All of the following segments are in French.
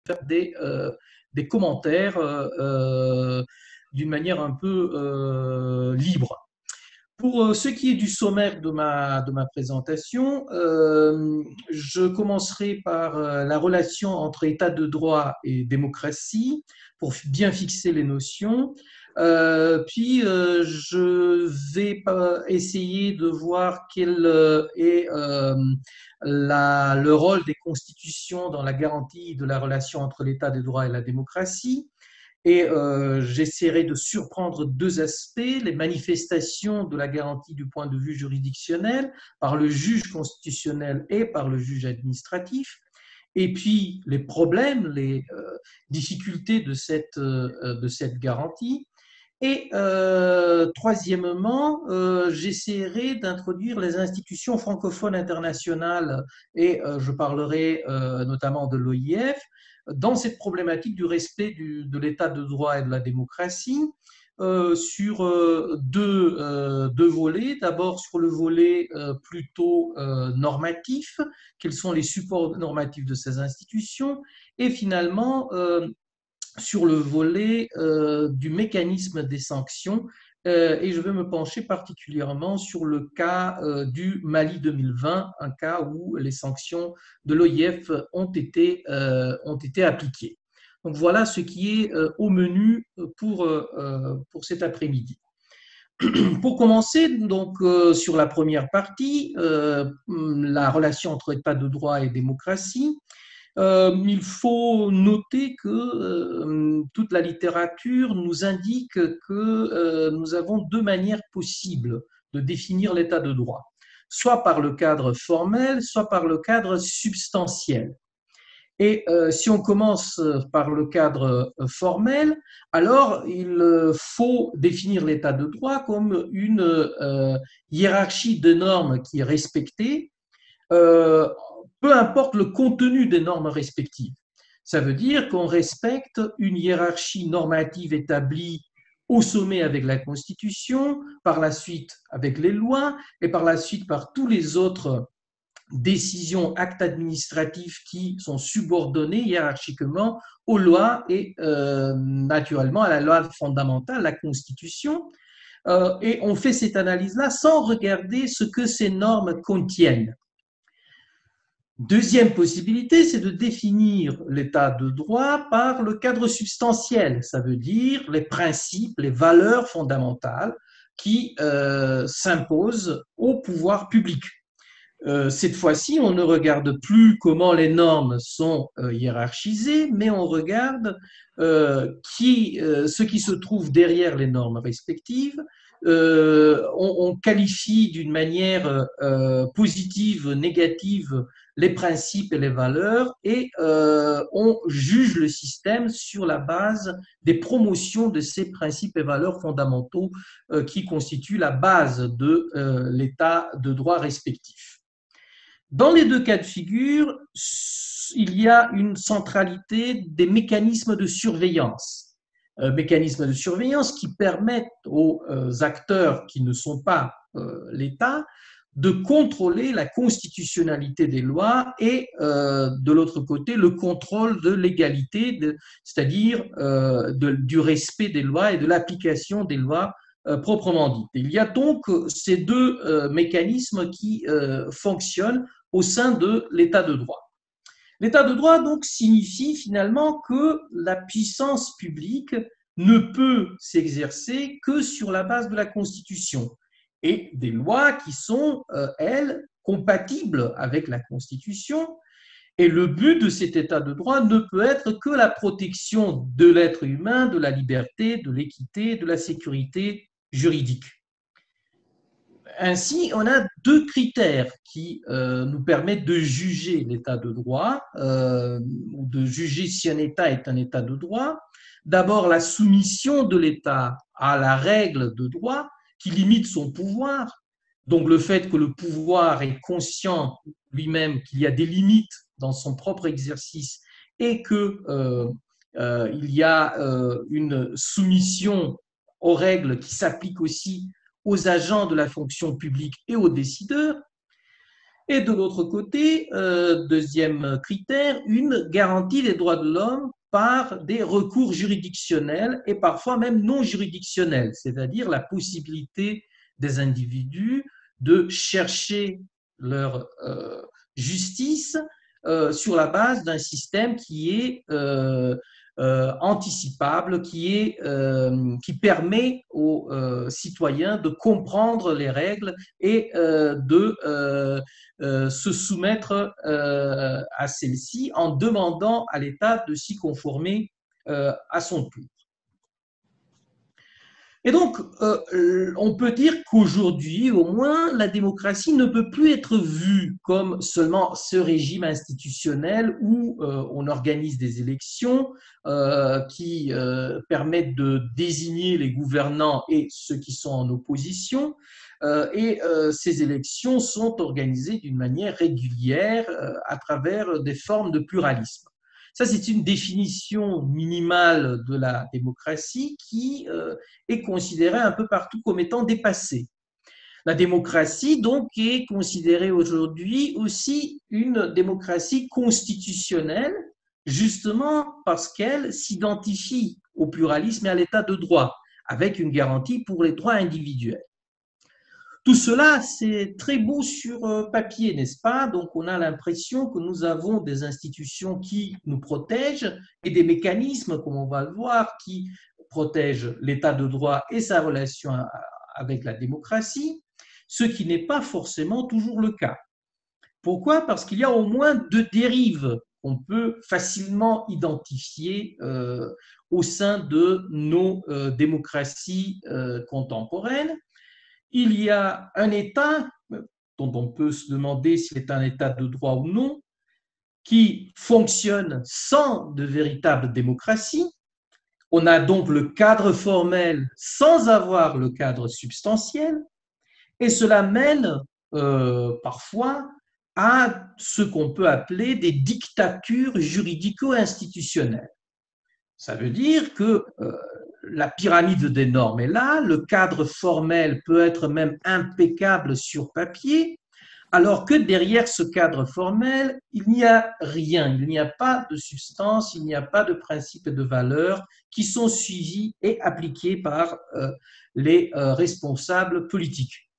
faire des commentaires d'une manière un peu libre. Pour ce qui est du sommaire de ma présentation, je commencerai par la relation entre État de droit et démocratie, pour bien fixer les notions. Puis, je vais essayer de voir quel est le rôle des constitutions dans la garantie de la relation entre l'État de droit et la démocratie. Et j'essaierai de surprendre deux aspects, les manifestations de la garantie du point de vue juridictionnel par le juge constitutionnel et par le juge administratif, et puis les problèmes, les difficultés de cette garantie. Et troisièmement, j'essaierai d'introduire les institutions francophones internationales, et je parlerai notamment de l'OIF, dans cette problématique du respect de l'état de droit et de la démocratie, sur deux volets. D'abord sur le volet plutôt normatif, quels sont les supports normatifs de ces institutions, et finalement sur le volet du mécanisme des sanctions, et je vais me pencher particulièrement sur le cas du Mali 2020, un cas où les sanctions de l'OIF ont été appliquées. Donc voilà ce qui est au menu pour cet après-midi. Pour commencer, donc, sur la première partie, la relation entre État de droit et démocratie, il faut noter que toute la littérature nous indique que nous avons deux manières possibles de définir l'état de droit, soit par le cadre formel, soit par le cadre substantiel. Et si on commence par le cadre formel, alors il faut définir l'état de droit comme une hiérarchie de normes qui est respectée, peu importe le contenu des normes respectives. Ça veut dire qu'on respecte une hiérarchie normative établie au sommet avec la Constitution, par la suite avec les lois, et par la suite par tous les autres décisions, actes administratifs qui sont subordonnés hiérarchiquement aux lois et naturellement à la loi fondamentale, la Constitution. Et on fait cette analyse-là sans regarder ce que ces normes contiennent. Deuxième possibilité, c'est de définir l'état de droit par le cadre substantiel, ça veut dire les principes, les valeurs fondamentales qui s'imposent au pouvoir public. Cette fois-ci, on ne regarde plus comment les normes sont hiérarchisées, mais on regarde ce qui se trouve derrière les normes respectives. On qualifie d'une manière positive, négative, les principes et les valeurs, et on juge le système sur la base des promotions de ces principes et valeurs fondamentaux qui constituent la base de l'état de droit respectif. Dans les deux cas de figure, il y a une centralité des mécanismes de surveillance. Mécanismes de surveillance qui permettent aux acteurs qui ne sont pas l'État de contrôler la constitutionnalité des lois et de l'autre côté le contrôle de l'égalité, c'est-à-dire du respect des lois et de l'application des lois proprement dites. Il y a donc ces deux mécanismes qui fonctionnent au sein de l'état de droit. L'état de droit, donc, signifie finalement que la puissance publique ne peut s'exercer que sur la base de la Constitution et des lois qui sont, elles, compatibles avec la Constitution. Et le but de cet état de droit ne peut être que la protection de l'être humain, de la liberté, de l'équité, de la sécurité juridique. Ainsi, on a deux critères qui nous permettent de juger l'état de droit, ou de juger si un État est un État de droit. D'abord, la soumission de l'État à la règle de droit qui limite son pouvoir. Donc, le fait que le pouvoir est conscient lui-même qu'il y a des limites dans son propre exercice et qu'il y a une soumission aux règles qui s'appliquent aussi aux agents de la fonction publique et aux décideurs. Et de l'autre côté, deuxième critère, une garantie des droits de l'homme par des recours juridictionnels et parfois même non juridictionnels, c'est-à-dire la possibilité des individus de chercher leur justice sur la base d'un système qui est anticipable, qui permet aux citoyens de comprendre les règles et de se soumettre à celle-ci en demandant à l'État de s'y conformer à son tour. Et donc, on peut dire qu'aujourd'hui, au moins, la démocratie ne peut plus être vue comme seulement ce régime institutionnel où on organise des élections qui permettent de désigner les gouvernants et ceux qui sont en opposition. Et ces élections sont organisées d'une manière régulière à travers des formes de pluralisme. Ça, c'est une définition minimale de la démocratie qui est considérée un peu partout comme étant dépassée. La démocratie, donc, est considérée aujourd'hui aussi une démocratie constitutionnelle, justement parce qu'elle s'identifie au pluralisme et à l'état de droit, avec une garantie pour les droits individuels. Tout cela, c'est très beau sur papier, n'est-ce pas? Donc, on a l'impression que nous avons des institutions qui nous protègent et des mécanismes, comme on va le voir, qui protègent l'état de droit et sa relation avec la démocratie, ce qui n'est pas forcément toujours le cas. Pourquoi? Parce qu'il y a au moins deux dérives qu'on peut facilement identifier au sein de nos démocraties contemporaines. Il y a un État, dont on peut se demander s'il est un État de droit ou non, qui fonctionne sans de véritable démocratie. On a donc le cadre formel sans avoir le cadre substantiel, et cela mène parfois à ce qu'on peut appeler des dictatures juridico-institutionnelles. Ça veut dire que la pyramide des normes est là, le cadre formel peut être même impeccable sur papier, alors que derrière ce cadre formel, il n'y a rien, il n'y a pas de substance, il n'y a pas de principes et de valeurs qui sont suivis et appliqués par les responsables politiques.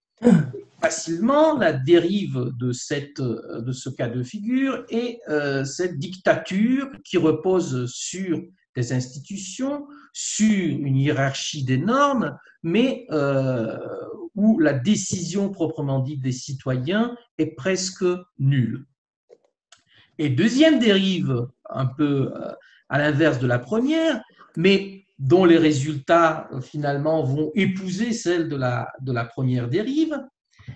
Facilement, la dérive de ce cas de figure est cette dictature qui repose sur des institutions, sur une hiérarchie des normes, mais où la décision proprement dite des citoyens est presque nulle. Et deuxième dérive, un peu à l'inverse de la première, mais dont les résultats finalement vont épouser celle de la première dérive,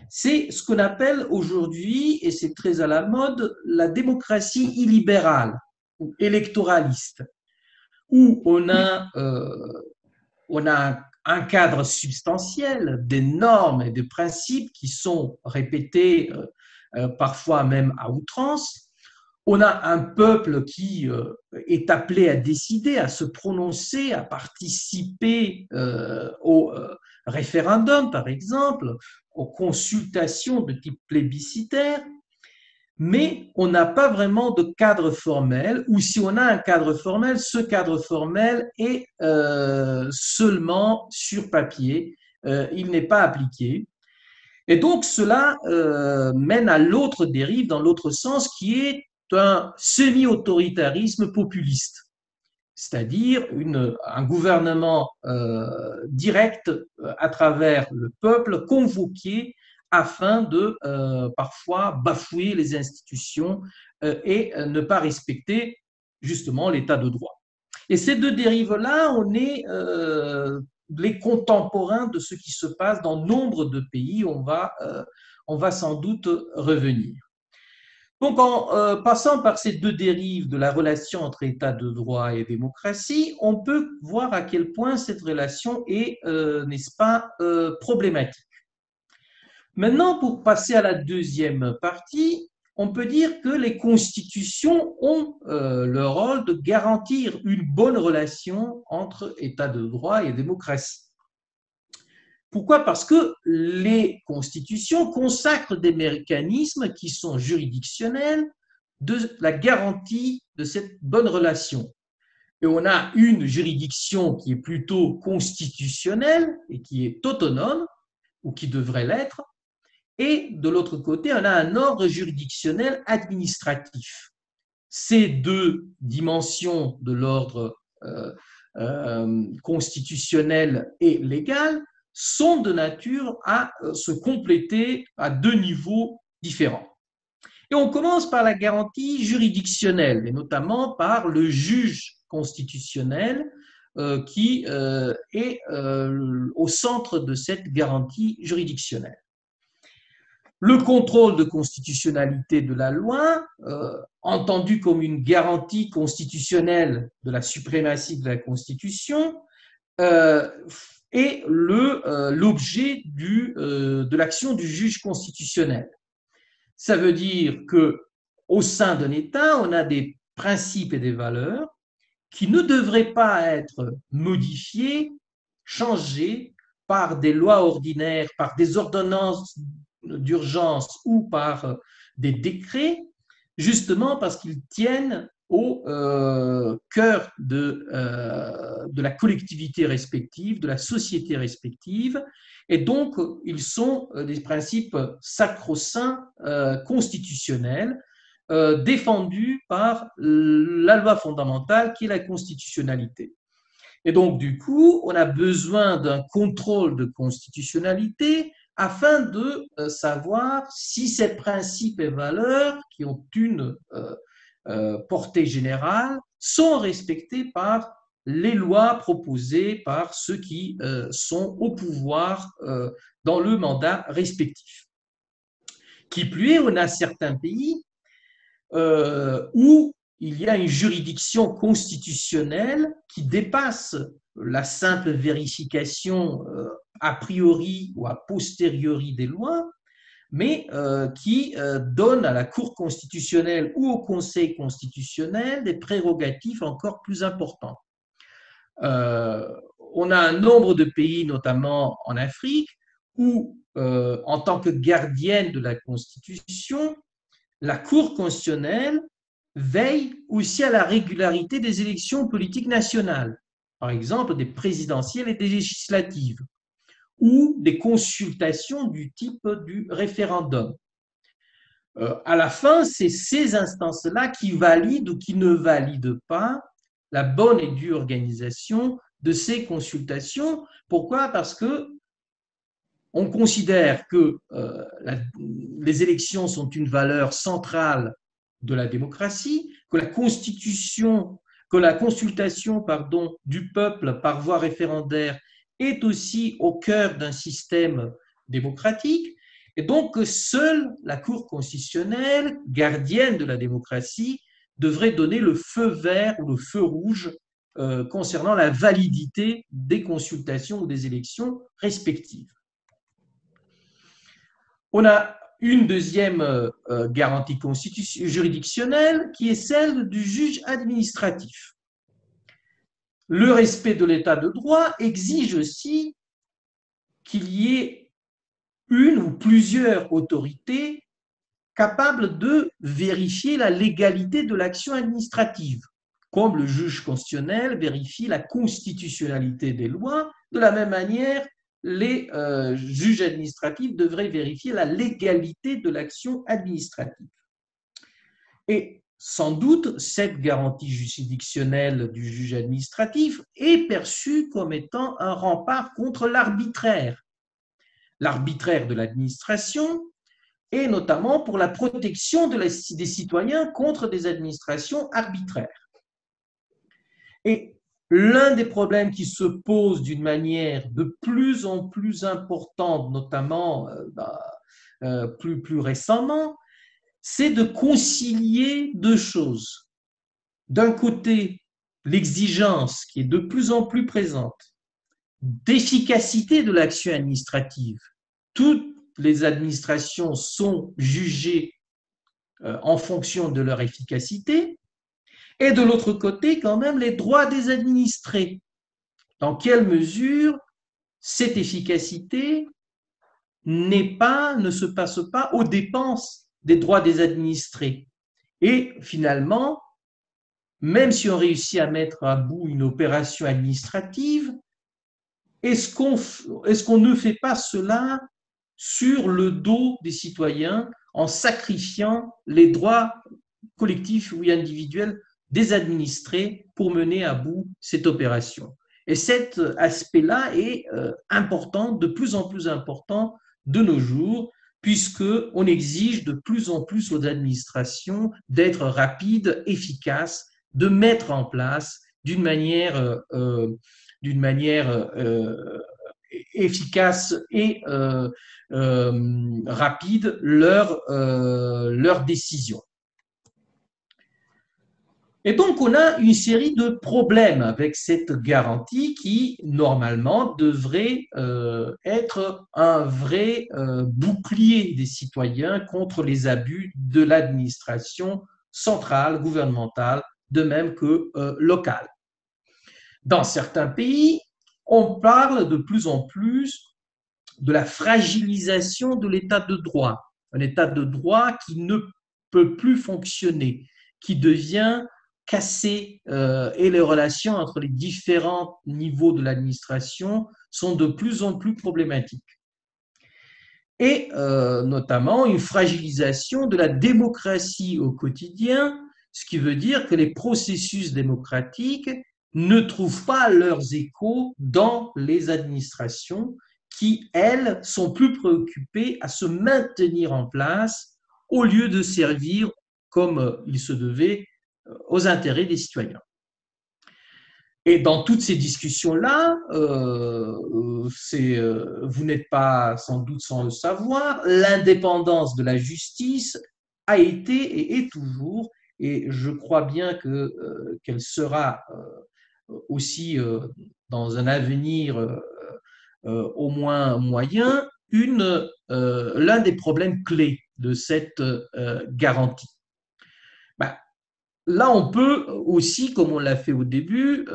c'est ce qu'on appelle aujourd'hui, et c'est très à la mode, la démocratie illibérale ou électoraliste, où on a un cadre substantiel, des normes et des principes qui sont répétés parfois même à outrance. On a un peuple qui est appelé à décider, à se prononcer, à participer au référendum, par exemple, aux consultations de type plébiscitaire, mais on n'a pas vraiment de cadre formel, ou si on a un cadre formel, ce cadre formel est seulement sur papier, il n'est pas appliqué. Et donc cela mène à l'autre dérive, dans l'autre sens, qui est un semi-autoritarisme populiste, c'est-à-dire un gouvernement direct à travers le peuple convoqué afin de parfois bafouer les institutions et ne pas respecter justement l'état de droit. Et ces deux dérives-là, on est les contemporains de ce qui se passe dans nombre de pays. On va sans doute revenir. Donc, en passant par ces deux dérives de la relation entre état de droit et démocratie, on peut voir à quel point cette relation est, n'est-ce pas, problématique. Maintenant, pour passer à la deuxième partie, on peut dire que les constitutions ont le rôle de garantir une bonne relation entre état de droit et démocratie. Pourquoi? Parce que les constitutions consacrent des mécanismes qui sont juridictionnels de la garantie de cette bonne relation. Et on a une juridiction qui est plutôt constitutionnelle et qui est autonome, ou qui devrait l'être, et de l'autre côté, on a un ordre juridictionnel administratif. Ces deux dimensions de l'ordre constitutionnel et légal sont de nature à se compléter à deux niveaux différents. Et on commence par la garantie juridictionnelle, et notamment par le juge constitutionnel qui est au centre de cette garantie juridictionnelle. Le contrôle de constitutionnalité de la loi, entendu comme une garantie constitutionnelle de la suprématie de la Constitution, est l'objet de l'action du juge constitutionnel. Ça veut dire qu'au sein d'un État, on a des principes et des valeurs qui ne devraient pas être modifiés, changés par des lois ordinaires, par des ordonnances d'urgence ou par des décrets, justement parce qu'ils tiennent au cœur de la collectivité respective, de la société respective, et donc ils sont des principes sacro-saints constitutionnels défendus par la loi fondamentale qui est la constitutionnalité. Et donc, du coup, on a besoin d'un contrôle de constitutionnalité afin de savoir si ces principes et valeurs qui ont une portée générale sont respectés par les lois proposées par ceux qui sont au pouvoir dans le mandat respectif. Qui plus est, on a certains pays où il y a une juridiction constitutionnelle qui dépasse la simple vérification a priori ou a posteriori des lois, mais qui donne à la Cour constitutionnelle ou au Conseil constitutionnel des prérogatives encore plus importantes. On a un nombre de pays, notamment en Afrique, où, en tant que gardienne de la Constitution, la Cour constitutionnelle veille aussi à la régularité des élections politiques nationales, par exemple des présidentielles et des législatives, ou des consultations du type du référendum. À la fin, c'est ces instances-là qui valident ou qui ne valident pas la bonne et due organisation de ces consultations. Pourquoi? Parce que on considère que les élections sont une valeur centrale de la démocratie, que la consultation du peuple par voie référendaire est aussi au cœur d'un système démocratique, et donc que seule la Cour constitutionnelle, gardienne de la démocratie, devrait donner le feu vert ou le feu rouge concernant la validité des consultations ou des élections respectives. On a une deuxième garantie juridictionnelle qui est celle du juge administratif. Le respect de l'état de droit exige aussi qu'il y ait une ou plusieurs autorités capables de vérifier la légalité de l'action administrative, comme le juge constitutionnel vérifie la constitutionnalité des lois. De la même manière, les juges administratifs devraient vérifier la légalité de l'action administrative. Et sans doute, cette garantie juridictionnelle du juge administratif est perçue comme étant un rempart contre l'arbitraire de l'administration, et notamment pour la protection des citoyens contre des administrations arbitraires. Et l'un des problèmes qui se posent d'une manière de plus en plus importante, notamment plus récemment, c'est de concilier deux choses. D'un côté, l'exigence qui est de plus en plus présente d'efficacité de l'action administrative. Toutes les administrations sont jugées en fonction de leur efficacité, et de l'autre côté, quand même, les droits des administrés. Dans quelle mesure cette efficacité ne se passe pas aux dépenses des droits des administrés. Et finalement, même si on réussit à mettre à bout une opération administrative, est-ce qu'on ne fait pas cela sur le dos des citoyens en sacrifiant les droits collectifs ou individuels des administrés pour mener à bout cette opération? Et cet aspect-là est important, de plus en plus important de nos jours, puisqu'on exige de plus en plus aux administrations d'être rapides, efficaces, de mettre en place d'une manière efficace et rapide leurs décisions. Et donc, on a une série de problèmes avec cette garantie qui, normalement, devrait être un vrai bouclier des citoyens contre les abus de l'administration centrale, gouvernementale, de même que locale. Dans certains pays, on parle de plus en plus de la fragilisation de l'état de droit, un état de droit qui ne peut plus fonctionner, qui devient cassé et les relations entre les différents niveaux de l'administration sont de plus en plus problématiques. Et notamment une fragilisation de la démocratie au quotidien, ce qui veut dire que les processus démocratiques ne trouvent pas leurs échos dans les administrations qui, elles, sont plus préoccupées à se maintenir en place au lieu de servir comme il se devait aux intérêts des citoyens. Et dans toutes ces discussions-là, vous n'êtes pas sans doute sans le savoir, l'indépendance de la justice a été et est toujours, et je crois bien qu'elle sera aussi dans un avenir au moins moyen, l'un des problèmes clés de cette garantie. Ben, là, on peut aussi, comme on l'a fait au début,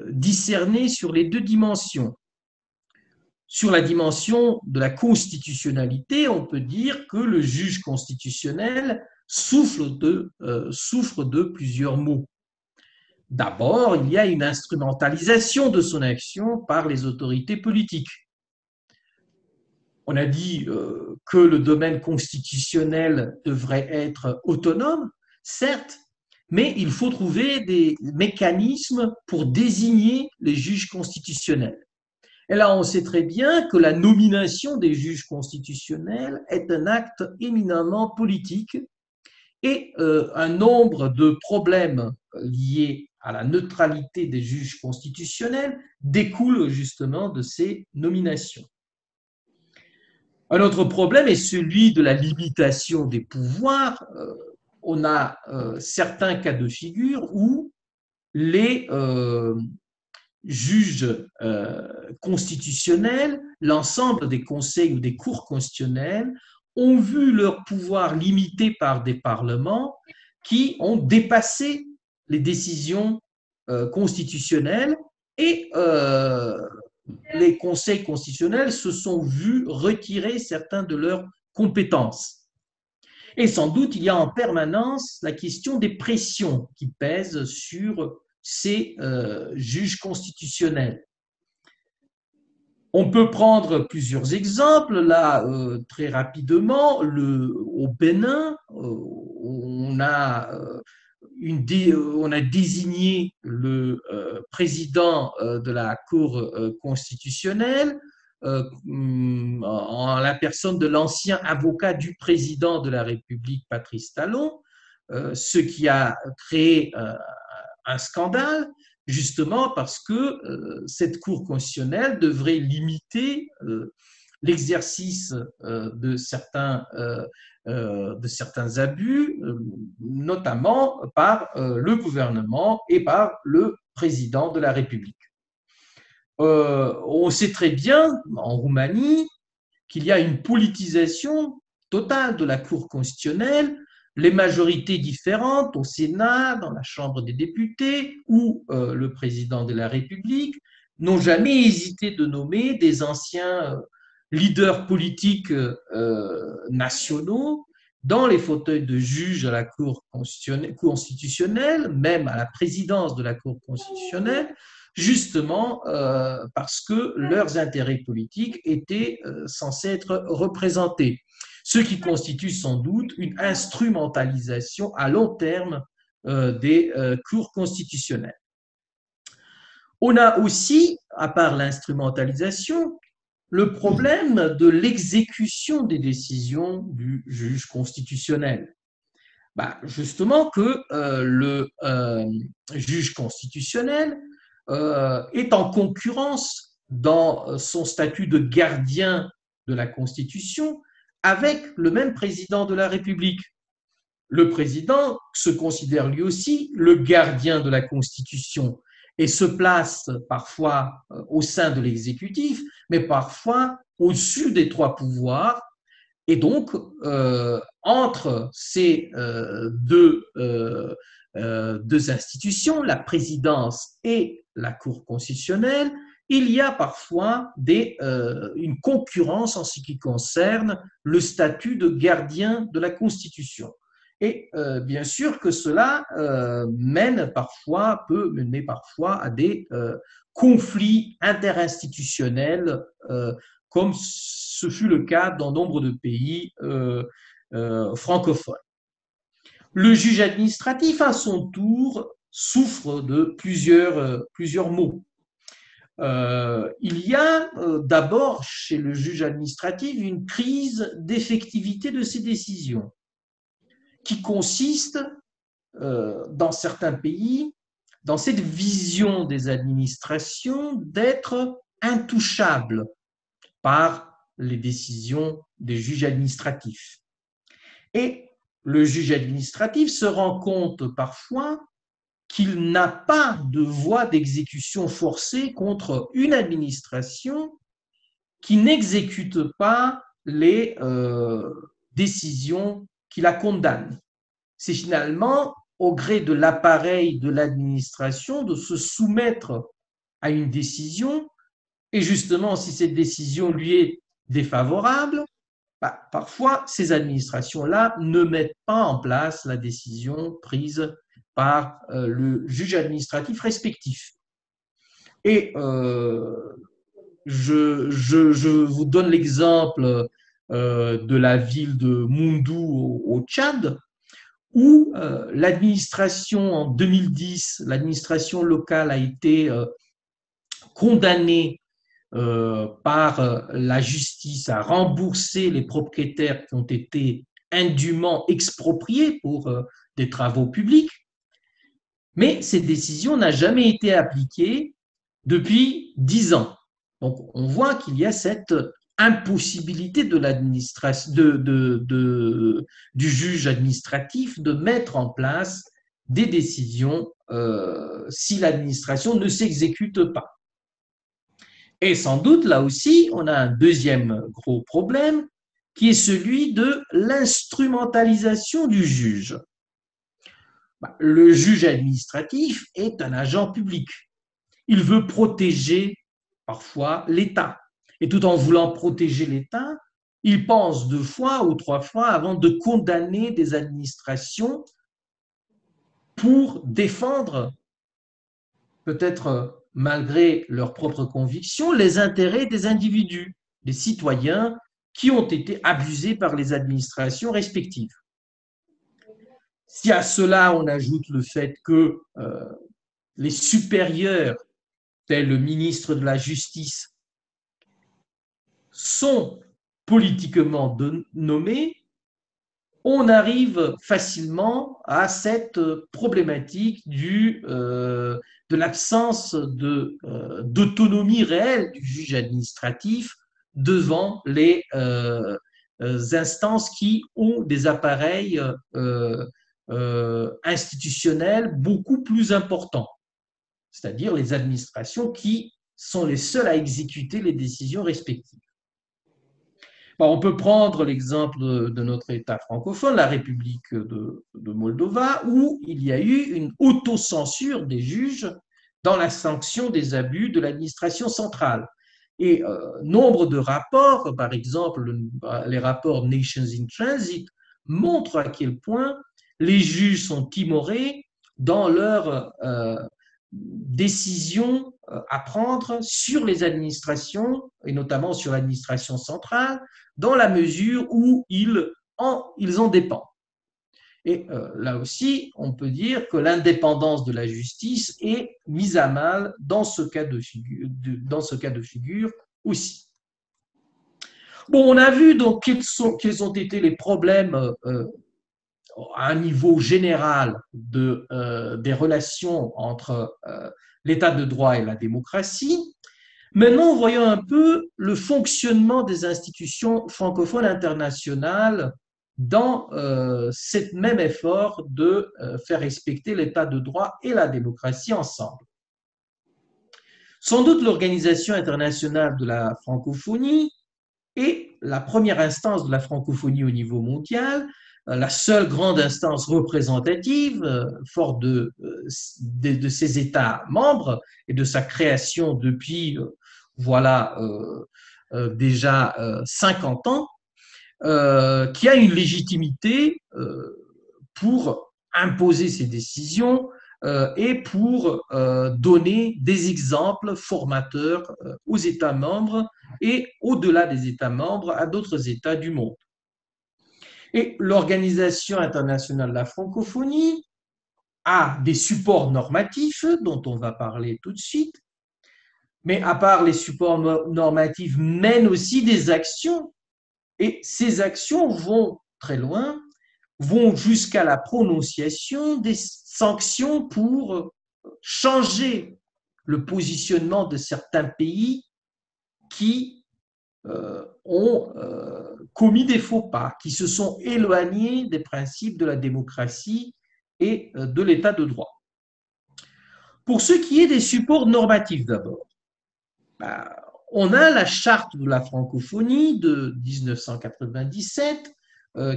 discerner sur les deux dimensions. Sur la dimension de la constitutionnalité, on peut dire que le juge constitutionnel souffre de plusieurs maux. D'abord, il y a une instrumentalisation de son action par les autorités politiques. On a dit que le domaine constitutionnel devrait être autonome, certes, mais il faut trouver des mécanismes pour désigner les juges constitutionnels. Et là, on sait très bien que la nomination des juges constitutionnels est un acte éminemment politique et un nombre de problèmes liés à la neutralité des juges constitutionnels découlent justement de ces nominations. Un autre problème est celui de la limitation des pouvoirs. On a certains cas de figure où les juges constitutionnels, l'ensemble des conseils ou des cours constitutionnels ont vu leur pouvoir limité par des parlements qui ont dépassé les décisions constitutionnelles et les conseils constitutionnels se sont vus retirer certaines de leurs compétences. Et sans doute, il y a en permanence la question des pressions qui pèsent sur ces juges constitutionnels. On peut prendre plusieurs exemples, là, très rapidement. Au Bénin, on a désigné le président de la Cour constitutionnelle en la personne de l'ancien avocat du président de la République, Patrice Talon, ce qui a créé un scandale, justement parce que cette Cour constitutionnelle devrait limiter l'exercice de certains abus, notamment par le gouvernement et par le président de la République. On sait très bien, en Roumanie, qu'il y a une politisation totale de la Cour constitutionnelle, les majorités différentes au Sénat, dans la Chambre des députés, ou le président de la République n'ont jamais hésité de nommer des anciens leaders politiques nationaux dans les fauteuils de juges à la Cour constitutionnelle, même à la présidence de la Cour constitutionnelle, justement parce que leurs intérêts politiques étaient censés être représentés, ce qui constitue sans doute une instrumentalisation à long terme des cours constitutionnelles. On a aussi, à part l'instrumentalisation, le problème de l'exécution des décisions du juge constitutionnel. Justement que le juge constitutionnel est en concurrence dans son statut de gardien de la Constitution avec le même président de la République. Le président se considère lui aussi le gardien de la Constitution et se place parfois au sein de l'exécutif, mais parfois au-dessus des trois pouvoirs. Et donc, entre ces deux institutions, la présidence et la Cour constitutionnelle, il y a parfois une concurrence en ce qui concerne le statut de gardien de la Constitution. Et bien sûr que cela peut mener parfois à des conflits interinstitutionnels, comme ce fut le cas dans nombre de pays francophones. Le juge administratif, à son tour, souffre de plusieurs maux. Il y a d'abord chez le juge administratif une crise d'effectivité de ses décisions, qui consiste, dans certains pays, dans cette vision des administrations d'être intouchables par les décisions des juges administratifs. Et le juge administratif se rend compte parfois qu'il n'a pas de voie d'exécution forcée contre une administration qui n'exécute pas les décisions qui la condamnent. C'est finalement au gré de l'appareil de l'administration de se soumettre à une décision, et justement, si cette décision lui est défavorable, parfois ces administrations-là ne mettent pas en place la décision prise par le juge administratif respectif. Et je vous donne l'exemple de la ville de Moundou au Tchad, où l'administration en 2010, l'administration locale a été condamnée par la justice à rembourser les propriétaires qui ont été indûment expropriés pour des travaux publics. Mais cette décision n'a jamais été appliquée depuis 10 ans. Donc, on voit qu'il y a cette impossibilité de du juge administratif de mettre en place des décisions si l'administration ne s'exécute pas. Et sans doute, là aussi, on a un deuxième gros problème qui est celui de l'instrumentalisation du juge. Le juge administratif est un agent public. Il veut protéger parfois l'État. Et tout en voulant protéger l'État, il pense 2 fois ou 3 fois avant de condamner des administrations pour défendre, peut-être malgré leurs propres convictions, les intérêts des individus, des citoyens qui ont été abusés par les administrations respectives. Si à cela on ajoute le fait que les supérieurs, tels le ministre de la Justice, sont politiquement nommés, on arrive facilement à cette problématique de l'absence d'autonomie réelle du juge administratif devant les instances qui ont des appareils institutionnels beaucoup plus importants, c'est-à-dire les administrations qui sont les seules à exécuter les décisions respectives. On peut prendre l'exemple de notre État francophone, la République de Moldova, où il y a eu une autocensure des juges dans la sanction des abus de l'administration centrale. Et nombre de rapports, par exemple les rapports Nations in Transit, montrent à quel point les juges sont timorés dans leurs décisions à prendre sur les administrations, et notamment sur l'administration centrale, dans la mesure où ils en dépendent. Et là aussi, on peut dire que l'indépendance de la justice est mise à mal dans ce cas de figure aussi. Bon, on a vu donc quels ont été les problèmes à un niveau général des relations entre l'état de droit et la démocratie. Maintenant, voyons un peu le fonctionnement des institutions francophones internationales dans cet même effort de faire respecter l'état de droit et la démocratie ensemble. Sans doute l'Organisation internationale de la francophonie est la première instance de la francophonie au niveau mondial, la seule grande instance représentative, forte de ses États membres et de sa création depuis voilà déjà 50 ans, qui a une légitimité pour imposer ses décisions et pour donner des exemples formateurs aux États membres et au-delà des États membres à d'autres États du monde. Et l'Organisation internationale de la francophonie a des supports normatifs dont on va parler tout de suite, mais à part les supports normatifs, mène aussi des actions. Et ces actions vont très loin, vont jusqu'à la prononciation des sanctions pour changer le positionnement de certains pays qui ont commis des faux pas, qui se sont éloignés des principes de la démocratie et de l'état de droit. Pour ce qui est des supports normatifs d'abord, on a la charte de la francophonie de 1997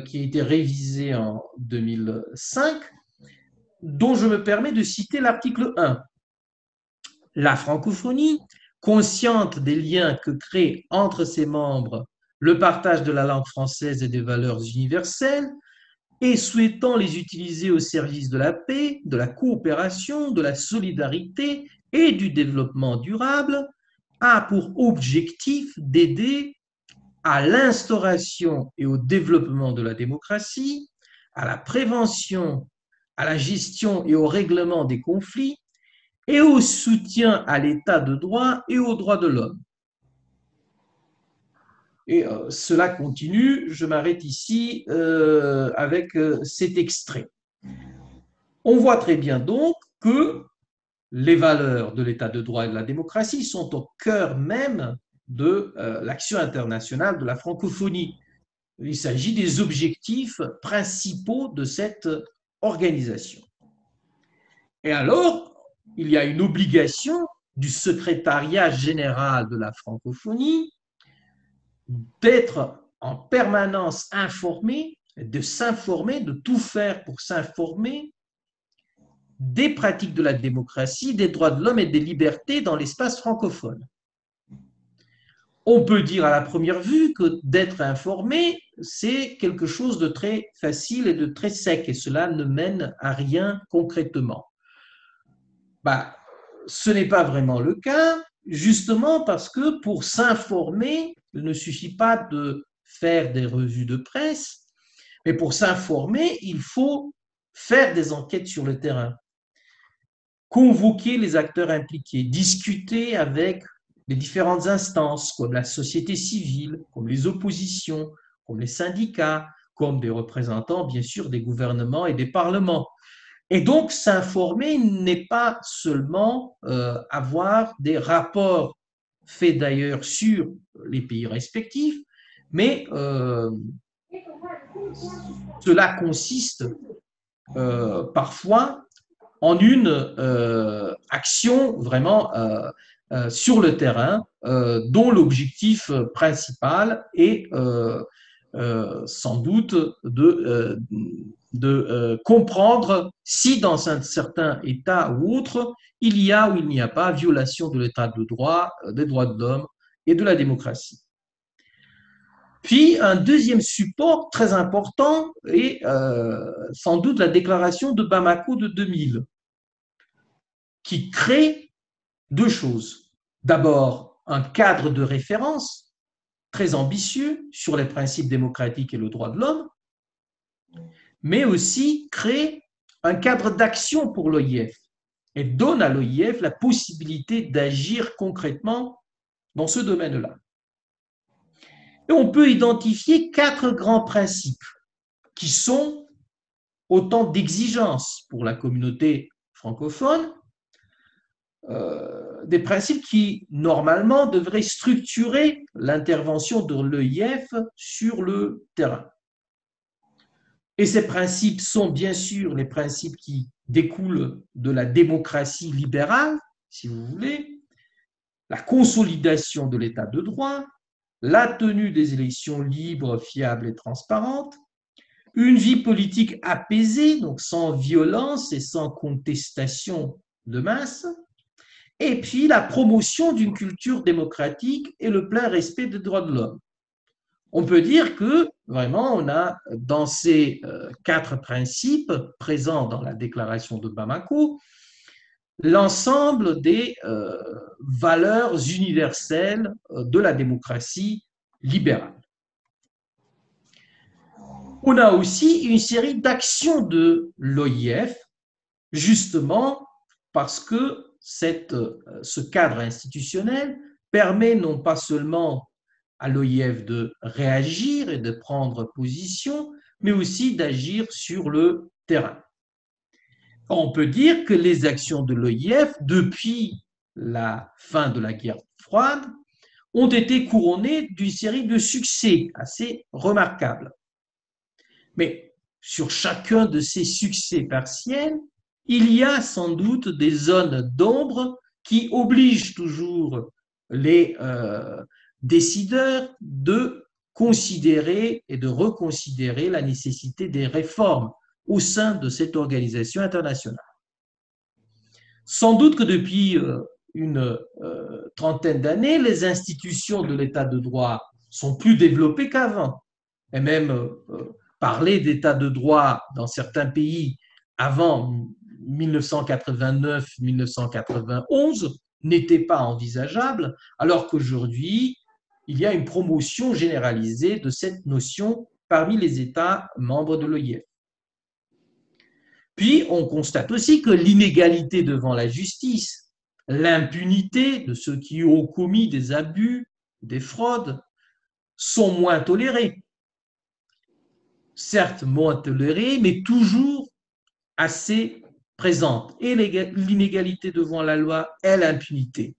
qui a été révisée en 2005, dont je me permets de citer l'article 1. La francophonie, consciente des liens que crée entre ses membres le partage de la langue française et des valeurs universelles, et souhaitant les utiliser au service de la paix, de la coopération, de la solidarité et du développement durable, a pour objectif d'aider à l'instauration et au développement de la démocratie, à la prévention, à la gestion et au règlement des conflits, et au soutien à l'état de droit et aux droits de l'homme. Et cela continue, je m'arrête ici avec cet extrait. On voit très bien donc que les valeurs de l'état de droit et de la démocratie sont au cœur même de l'action internationale de la francophonie. Il s'agit des objectifs principaux de cette organisation. Et alors, il y a une obligation du secrétariat général de la francophonie d'être en permanence informé, de s'informer, de tout faire pour s'informer des pratiques de la démocratie, des droits de l'homme et des libertés dans l'espace francophone. On peut dire à la première vue que d'être informé, c'est quelque chose de très facile et de très sec, et cela ne mène à rien concrètement. Ce n'est pas vraiment le cas, justement parce que pour s'informer, il ne suffit pas de faire des revues de presse, mais pour s'informer, il faut faire des enquêtes sur le terrain, convoquer les acteurs impliqués, discuter avec les différentes instances comme la société civile, comme les oppositions, comme les syndicats, comme des représentants, bien sûr, des gouvernements et des parlements. Et donc, s'informer n'est pas seulement avoir des rapports faits d'ailleurs sur les pays respectifs, mais cela consiste parfois en une action vraiment sur le terrain dont l'objectif principal est sans doute de comprendre si dans un certain État ou autre, il y a ou il n'y a pas violation de l'État de droit, des droits de l'homme et de la démocratie. Puis, un deuxième support très important est sans doute la déclaration de Bamako de 2000, qui crée deux choses. D'abord, un cadre de référence très ambitieux sur les principes démocratiques et le droit de l'homme, mais aussi crée un cadre d'action pour l'OIF et donne à l'OIF la possibilité d'agir concrètement dans ce domaine-là. Et on peut identifier quatre grands principes qui sont autant d'exigences pour la communauté francophone, des principes qui, normalement, devraient structurer l'intervention de l'OIF sur le terrain. Et ces principes sont bien sûr les principes qui découlent de la démocratie libérale, si vous voulez, la consolidation de l'état de droit, la tenue des élections libres, fiables et transparentes, une vie politique apaisée, donc sans violence et sans contestation de masse, et puis la promotion d'une culture démocratique et le plein respect des droits de l'homme. On peut dire que vraiment on a dans ces quatre principes présents dans la déclaration de Bamako l'ensemble des valeurs universelles de la démocratie libérale. On a aussi une série d'actions de l'OIF, justement parce que ce cadre institutionnel permet non pas seulement à l'OIF de réagir et de prendre position, mais aussi d'agir sur le terrain. On peut dire que les actions de l'OIF, depuis la fin de la guerre froide, ont été couronnées d'une série de succès assez remarquables. Mais sur chacun de ces succès partiels, il y a sans doute des zones d'ombre qui obligent toujours les décideurs de considérer et de reconsidérer la nécessité des réformes au sein de cette organisation internationale. Sans doute que depuis une trentaine d'années, les institutions de l'état de droit sont plus développées qu'avant. Et même parler d'état de droit dans certains pays avant 1989-1991 n'était pas envisageable, alors qu'aujourd'hui, il y a une promotion généralisée de cette notion parmi les États membres de l'OIF. Puis, on constate aussi que l'inégalité devant la justice, l'impunité de ceux qui ont commis des abus, des fraudes, sont moins tolérées. Certes, moins tolérées, mais toujours assez présentes. Et l'inégalité devant la loi et l'impunité.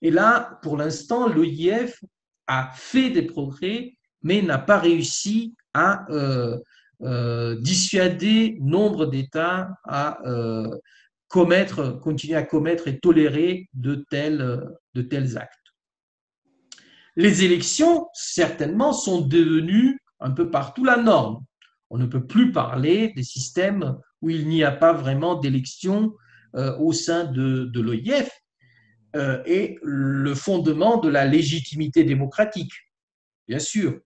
Et là, pour l'instant, l'OIF a fait des progrès, mais n'a pas réussi à dissuader nombre d'États à continuer à commettre et tolérer de tels actes. Les élections, certainement, sont devenues un peu partout la norme. On ne peut plus parler des systèmes où il n'y a pas vraiment d'élections au sein de l'OIF et le fondement de la légitimité démocratique, bien sûr.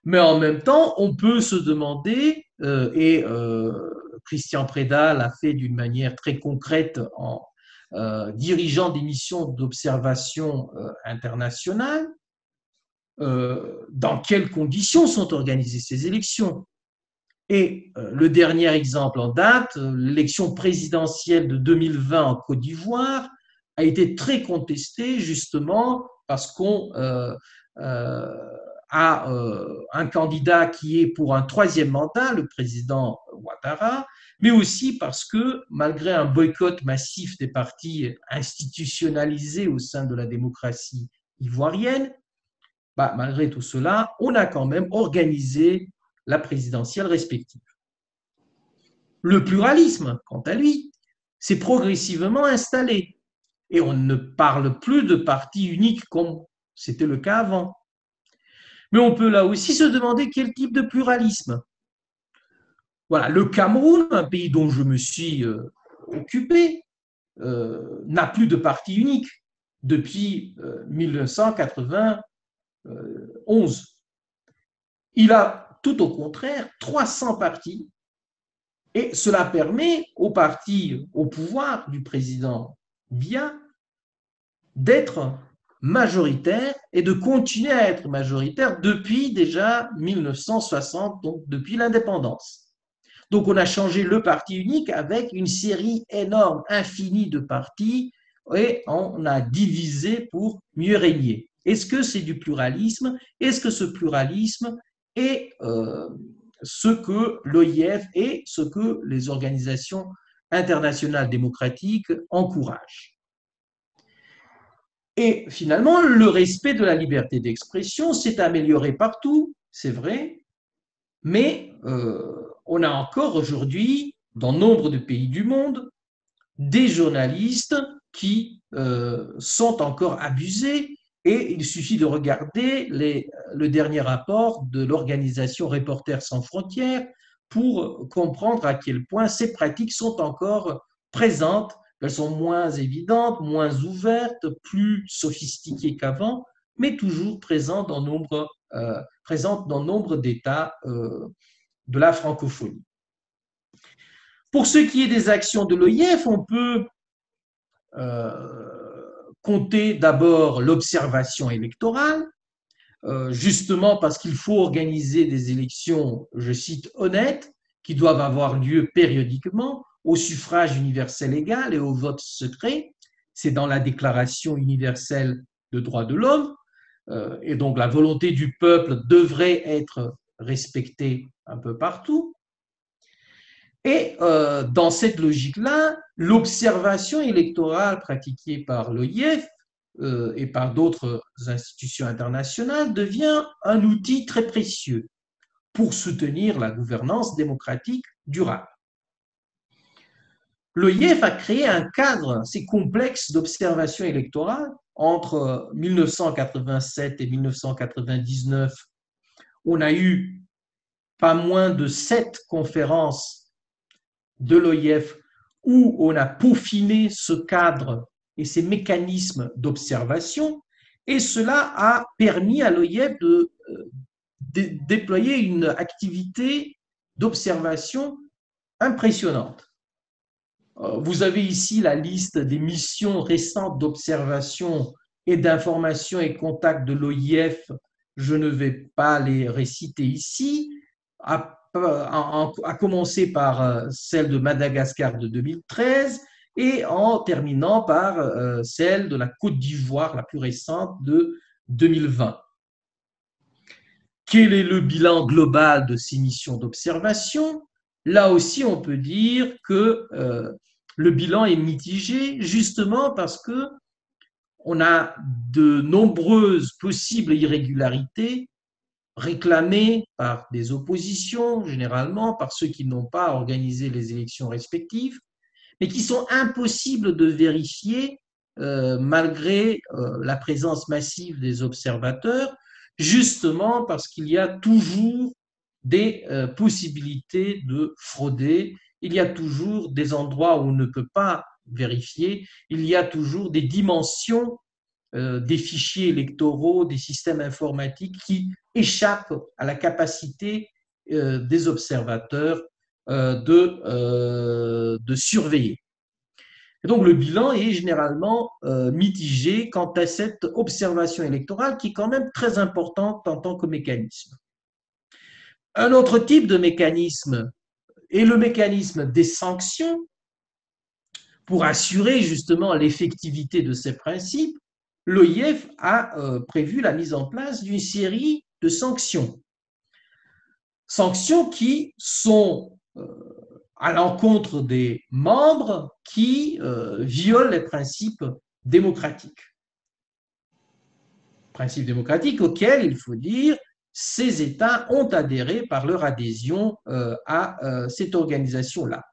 Mais en même temps, on peut se demander, et Christian Preda l'a fait d'une manière très concrète en dirigeant des missions d'observation internationale, dans quelles conditions sont organisées ces élections. Et le dernier exemple en date, l'élection présidentielle de 2020 en Côte d'Ivoire, a été très contestée justement parce qu'on a un candidat qui est pour un troisième mandat, le président Ouattara, mais aussi parce que malgré un boycott massif des partis institutionnalisés au sein de la démocratie ivoirienne, malgré tout cela, on a quand même organisé la présidentielle respective. Le pluralisme, quant à lui, s'est progressivement installé et on ne parle plus de parti unique comme c'était le cas avant. Mais on peut là aussi se demander quel type de pluralisme. Voilà, le Cameroun, un pays dont je me suis occupé, n'a plus de parti unique depuis 1991. Il a tout au contraire 300 partis et cela permet au parti au pouvoir du président Biya d'être majoritaire et de continuer à être majoritaire depuis déjà 1960, donc depuis l'indépendance. Donc on a changé le parti unique avec une série énorme, infinie de partis et on a divisé pour mieux régner. Est-ce que c'est du pluralisme? Est-ce que ce pluralisme est ce que l'OIF et ce que les organisations internationales démocratiques encouragent? Et finalement, le respect de la liberté d'expression s'est amélioré partout, c'est vrai, mais on a encore aujourd'hui, dans nombre de pays du monde, des journalistes qui sont encore abusés et il suffit de regarder le dernier rapport de l'organisation Reporters sans frontières pour comprendre à quel point ces pratiques sont encore présentes. Elles sont moins évidentes, moins ouvertes, plus sophistiquées qu'avant, mais toujours présentes dans nombre d'États de la francophonie. Pour ce qui est des actions de l'OIF, on peut compter d'abord l'observation électorale, justement parce qu'il faut organiser des élections, je cite, honnêtes, qui doivent avoir lieu périodiquement, au suffrage universel égal et au vote secret. C'est dans la Déclaration universelle des droits de l'homme, et donc la volonté du peuple devrait être respectée un peu partout. Et dans cette logique-là, l'observation électorale pratiquée par l'OIF et par d'autres institutions internationales devient un outil très précieux pour soutenir la gouvernance démocratique durable. L'OIF a créé un cadre assez complexe d'observation électorale entre 1987 et 1999. On a eu pas moins de 7 conférences de l'OIF où on a peaufiné ce cadre et ces mécanismes d'observation, et cela a permis à l'OIF de déployer une activité d'observation impressionnante. Vous avez ici la liste des missions récentes d'observation et d'information et contact de l'OIF. Je ne vais pas les réciter ici, à commencer par celle de Madagascar de 2013 et en terminant par celle de la Côte d'Ivoire, la plus récente, de 2020. Quel est le bilan global de ces missions d'observation? Là aussi, on peut dire que le bilan est mitigé, justement parce que on a de nombreuses possibles irrégularités réclamées par des oppositions, généralement par ceux qui n'ont pas organisé les élections respectives, mais qui sont impossibles de vérifier malgré la présence massive des observateurs, justement parce qu'il y a toujours des possibilités de frauder, il y a toujours des endroits où on ne peut pas vérifier, il y a toujours des dimensions des fichiers électoraux, des systèmes informatiques qui échappent à la capacité des observateurs de surveiller. Et donc le bilan est généralement mitigé quant à cette observation électorale qui est quand même très importante en tant que mécanisme. Un autre type de mécanisme est le mécanisme des sanctions pour assurer justement l'effectivité de ces principes. L'OIF a prévu la mise en place d'une série de sanctions. Sanctions qui sont à l'encontre des membres qui violent les principes démocratiques. Principes démocratiques auxquels, il faut dire, ces États ont adhéré par leur adhésion à cette organisation-là.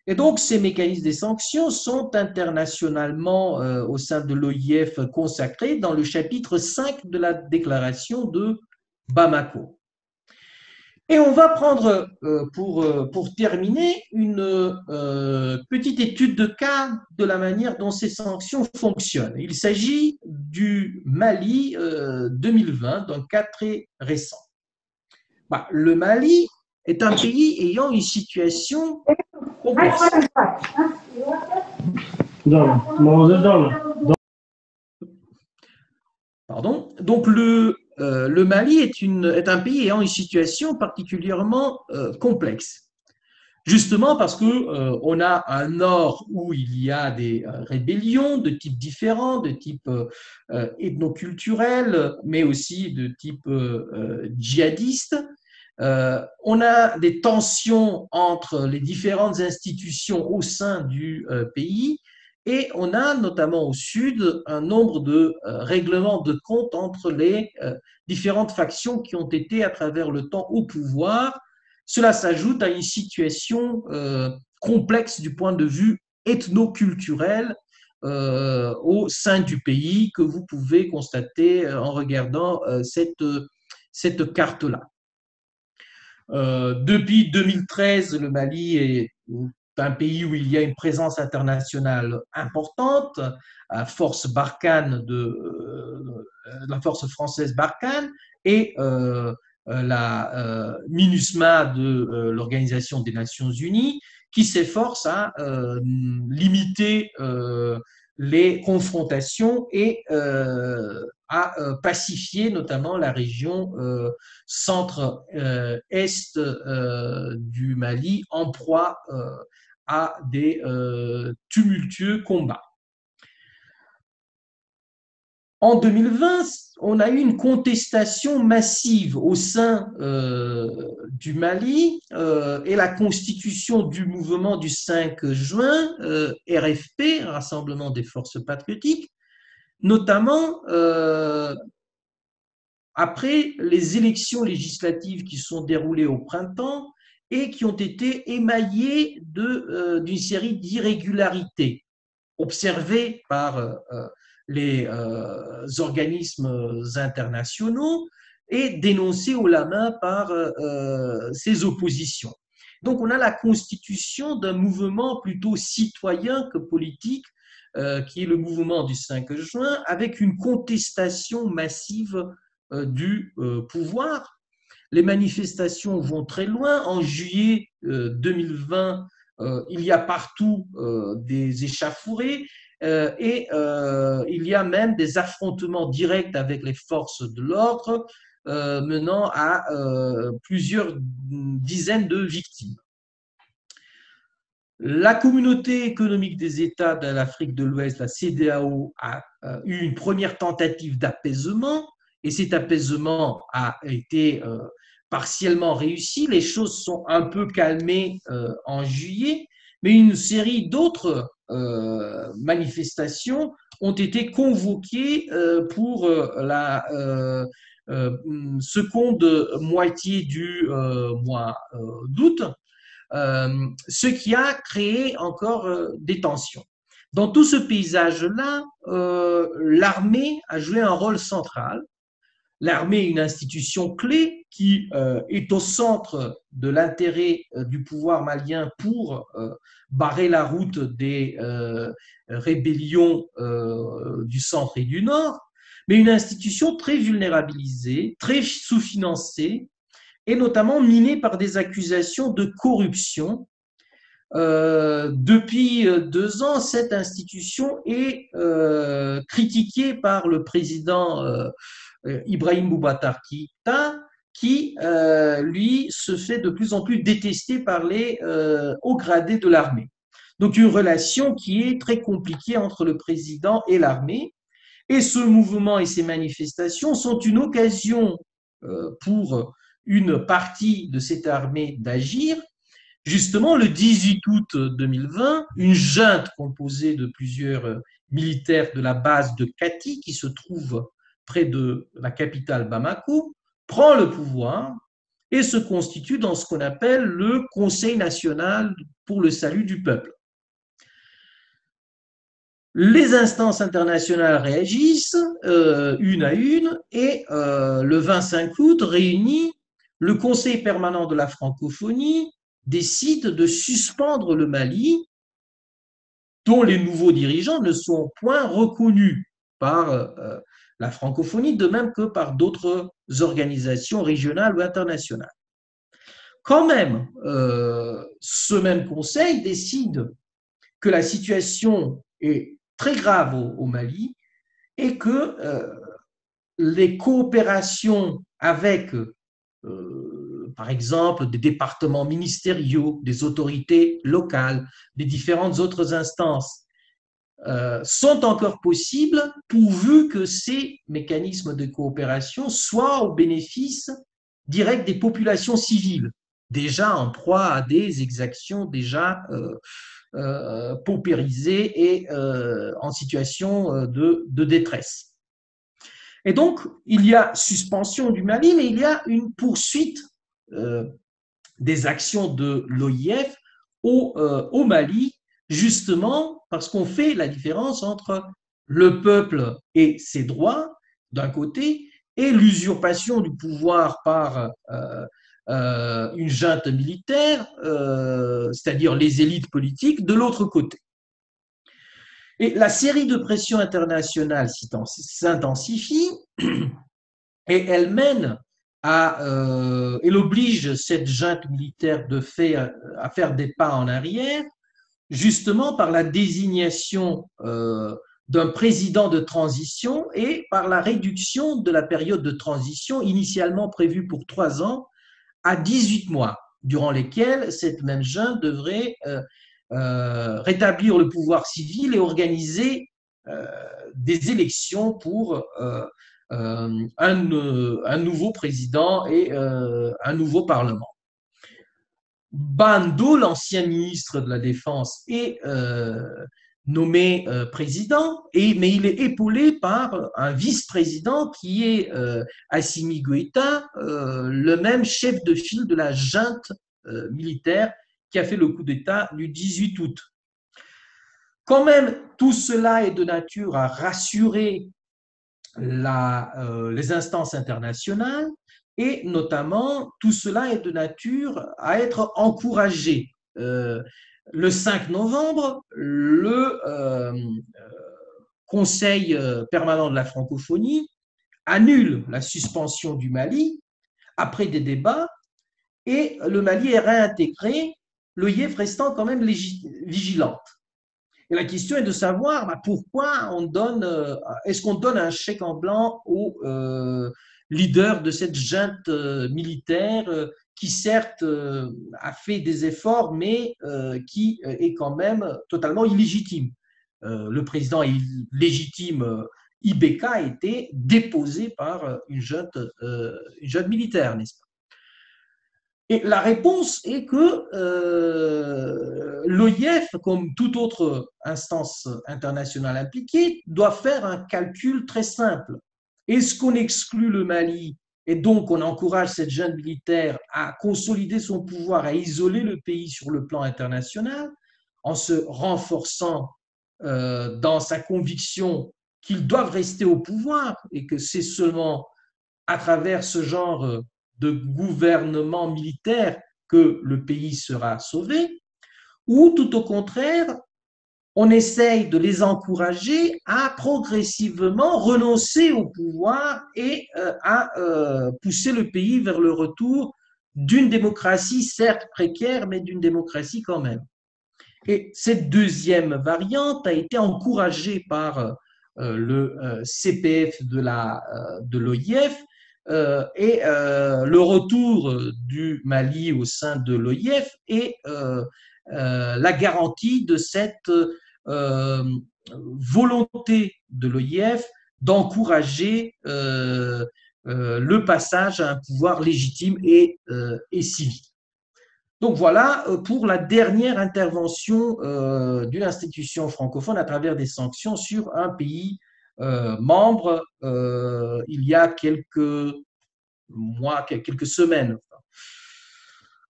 Et donc, ces mécanismes des sanctions sont internationalement, au sein de l'OIF, consacrés dans le chapitre 5 de la déclaration de Bamako. Et on va prendre, pour terminer, une petite étude de cas de la manière dont ces sanctions fonctionnent. Il s'agit du Mali 2020, d'un cas très récent. Bah, le Mali est un pays ayant une situation complexe. Pardon. Donc, le Mali est un pays ayant une situation particulièrement complexe. Justement parce que on a un nord où il y a des rébellions de types différents, de type ethnoculturel, mais aussi de type djihadiste. On a des tensions entre les différentes institutions au sein du pays et on a notamment au sud un nombre de règlements de compte entre les différentes factions qui ont été à travers le temps au pouvoir. Cela s'ajoute à une situation complexe du point de vue ethnoculturel au sein du pays que vous pouvez constater en regardant cette carte-là. Depuis 2013, le Mali est un pays où il y a une présence internationale importante, la force Barkhane la force française Barkhane et la MINUSMA de l'Organisation des Nations Unies, qui s'efforce à limiter les confrontations et à pacifier notamment la région centre-est du Mali en proie à des tumultueux combats. En 2020, on a eu une contestation massive au sein du Mali et la constitution du mouvement du 5 juin, RFP, Rassemblement des forces patriotiques, notamment après les élections législatives qui sont déroulées au printemps et qui ont été émaillées d'une série d'irrégularités observées par les organismes internationaux et dénoncées haut la main par ces oppositions. Donc on a la constitution d'un mouvement plutôt citoyen que politique, qui est le mouvement du 5 juin, avec une contestation massive du pouvoir. Les manifestations vont très loin. En juillet 2020, il y a partout des échauffourées et il y a même des affrontements directs avec les forces de l'ordre menant à plusieurs dizaines de victimes. La communauté économique des États de l'Afrique de l'Ouest, la CEDEAO, a eu une première tentative d'apaisement et cet apaisement a été partiellement réussi. Les choses sont un peu calmées en juillet, mais une série d'autres manifestations ont été convoquées pour la seconde moitié du mois d'août, ce qui a créé encore des tensions. Dans tout ce paysage-là, l'armée a joué un rôle central. L'armée est une institution clé qui est au centre de l'intérêt du pouvoir malien pour barrer la route des rébellions du centre et du nord, mais une institution très vulnérabilisée, très sous-financée, et notamment minée par des accusations de corruption. Depuis 2 ans, cette institution est critiquée par le président Ibrahim Boubacar Keïta, qui, lui, se fait de plus en plus détester par les hauts gradés de l'armée. Donc une relation qui est très compliquée entre le président et l'armée. Et ce mouvement et ces manifestations sont une occasion pour une partie de cette armée d'agir. Justement, le 18 août 2020, une junte composée de plusieurs militaires de la base de Kati, qui se trouve près de la capitale Bamako, prend le pouvoir et se constitue dans ce qu'on appelle le Conseil national pour le salut du peuple. Les instances internationales réagissent une à une et le 25 août réuni, le Conseil permanent de la francophonie décide de suspendre le Mali, dont les nouveaux dirigeants ne sont point reconnus par la francophonie, de même que par d'autres organisations régionales ou internationales. Quand même, ce même Conseil décide que la situation est très grave au Mali et que les coopérations avec, par exemple, des départements ministériaux, des autorités locales, des différentes autres instances, sont encore possibles pourvu que ces mécanismes de coopération soient au bénéfice direct des populations civiles, déjà en proie à des exactions déjà paupérisées et en situation de détresse. Et donc, il y a suspension du Mali, mais il y a une poursuite des actions de l'OIF au Mali, justement parce qu'on fait la différence entre le peuple et ses droits, d'un côté, et l'usurpation du pouvoir par une junte militaire, c'est-à-dire les élites politiques, de l'autre côté. Et la série de pressions internationales s'intensifie et elle mène elle oblige cette junte militaire à faire des pas en arrière, justement par la désignation d'un président de transition et par la réduction de la période de transition initialement prévue pour 3 ans à 18 mois, durant lesquels cette même junte devrait rétablir le pouvoir civil et organiser des élections pour un nouveau président et un nouveau parlement. Bando, l'ancien ministre de la Défense, est nommé président, mais il est épaulé par un vice-président qui est Assimi Goïta, le même chef de file de la junte militaire qui a fait le coup d'État du 18 août. Quand même, tout cela est de nature à rassurer les instances internationales et notamment tout cela est de nature à être encouragé. Le 5 novembre, le Conseil permanent de la francophonie annule la suspension du Mali après des débats et le Mali est réintégré, l'OIF restant quand même vigilante. Et la question est de savoir pourquoi est-ce qu'on donne un chèque en blanc au leader de cette junte militaire qui certes a fait des efforts, mais qui est quand même totalement illégitime. Le président légitime IBK a été déposé par une junte militaire, n'est-ce pas? Et la réponse est que l'OIF, comme toute autre instance internationale impliquée, doit faire un calcul très simple. Est-ce qu'on exclut le Mali et donc on encourage cette junte militaire à consolider son pouvoir, à isoler le pays sur le plan international en se renforçant dans sa conviction qu'ils doivent rester au pouvoir et que c'est seulement à travers ce genre de gouvernement militaire que le pays sera sauvé, ou tout au contraire, on essaye de les encourager à progressivement renoncer au pouvoir et à pousser le pays vers le retour d'une démocratie certes précaire, mais d'une démocratie quand même. Et cette deuxième variante a été encouragée par le CPF de l'OIF, et le retour du Mali au sein de l'OIF et la garantie de cette volonté de l'OIF d'encourager le passage à un pouvoir légitime et civil. Donc voilà pour la dernière intervention d'une institution francophone à travers des sanctions sur un pays membre il y a quelques mois, quelques semaines.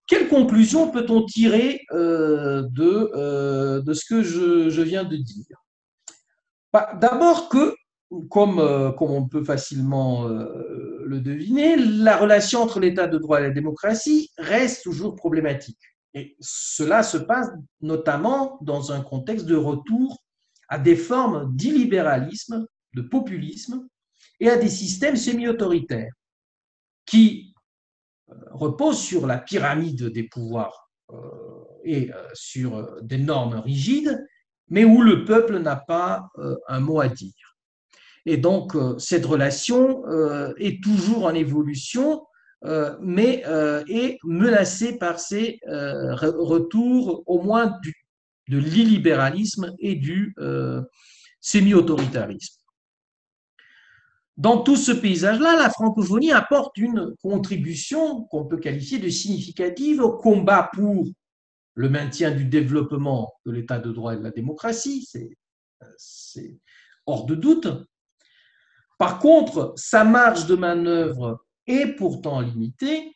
Quelle conclusion peut-on tirer de ce que je viens de dire? Bah, d'abord que, comme on peut facilement le deviner, la relation entre l'état de droit et la démocratie reste toujours problématique. Et cela se passe notamment dans un contexte de retour à des formes d'illibéralisme, de populisme et à des systèmes semi-autoritaires qui reposent sur la pyramide des pouvoirs et sur des normes rigides, mais où le peuple n'a pas un mot à dire. Et donc, cette relation est toujours en évolution, mais est menacée par ces retours, au moins de l'illibéralisme et du semi-autoritarisme. Dans tout ce paysage-là, la francophonie apporte une contribution qu'on peut qualifier de significative au combat pour le maintien du développement de l'état de droit et de la démocratie, c'est hors de doute. Par contre, sa marge de manœuvre est pourtant limitée,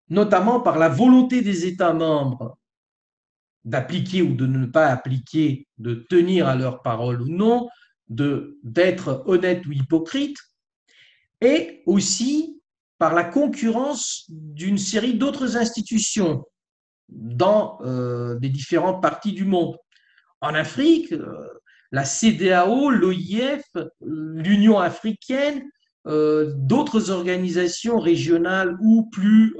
notamment par la volonté des États membres d'appliquer ou de ne pas appliquer, de tenir à leur parole ou non, d'être honnête ou hypocrite, et aussi par la concurrence d'une série d'autres institutions dans des différentes parties du monde. En Afrique, la CEDEAO, l'OIF, l'Union africaine, d'autres organisations régionales ou plus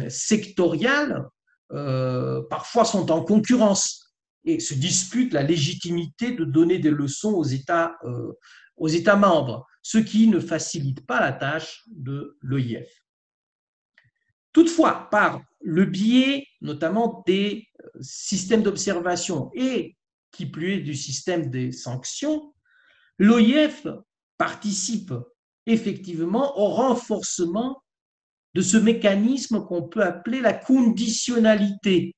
sectorielles, parfois sont en concurrence et se disputent la légitimité de donner des leçons aux États membres, ce qui ne facilite pas la tâche de l'OIF. Toutefois, par le biais notamment des systèmes d'observation et qui plus est du système des sanctions, l'OIF participe effectivement au renforcement de ce mécanisme qu'on peut appeler la conditionnalité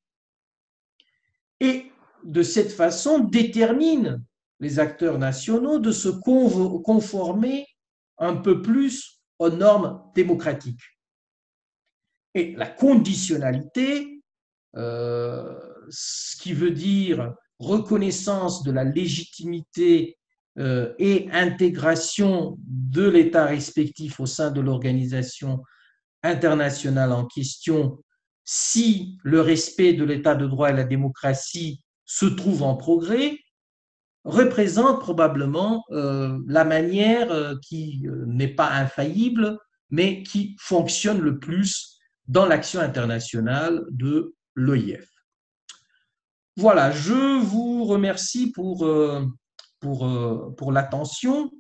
et de cette façon détermine les acteurs nationaux de se conformer un peu plus aux normes démocratiques. Et la conditionnalité, ce qui veut dire reconnaissance de la légitimité et intégration de l'État respectif au sein de l'organisation internationale en question, si le respect de l'État de droit et la démocratie se trouve en progrès, représente probablement la manière qui n'est pas infaillible, mais qui fonctionne le plus dans l'action internationale de l'OIF. Voilà, je vous remercie pour l'attention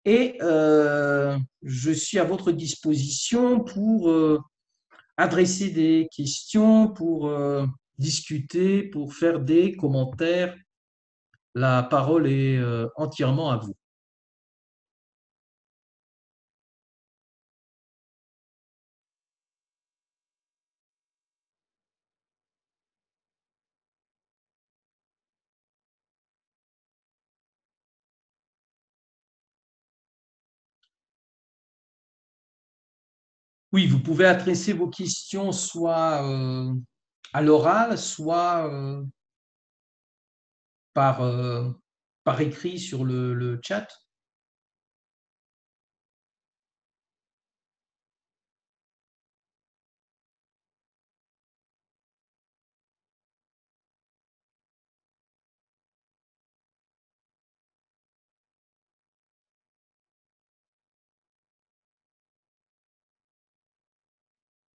et je suis à votre disposition pour adresser des questions, pour discuter, pour faire des commentaires. La parole est entièrement à vous. Oui, vous pouvez adresser vos questions soit à l'oral, soit par, par écrit sur le chat.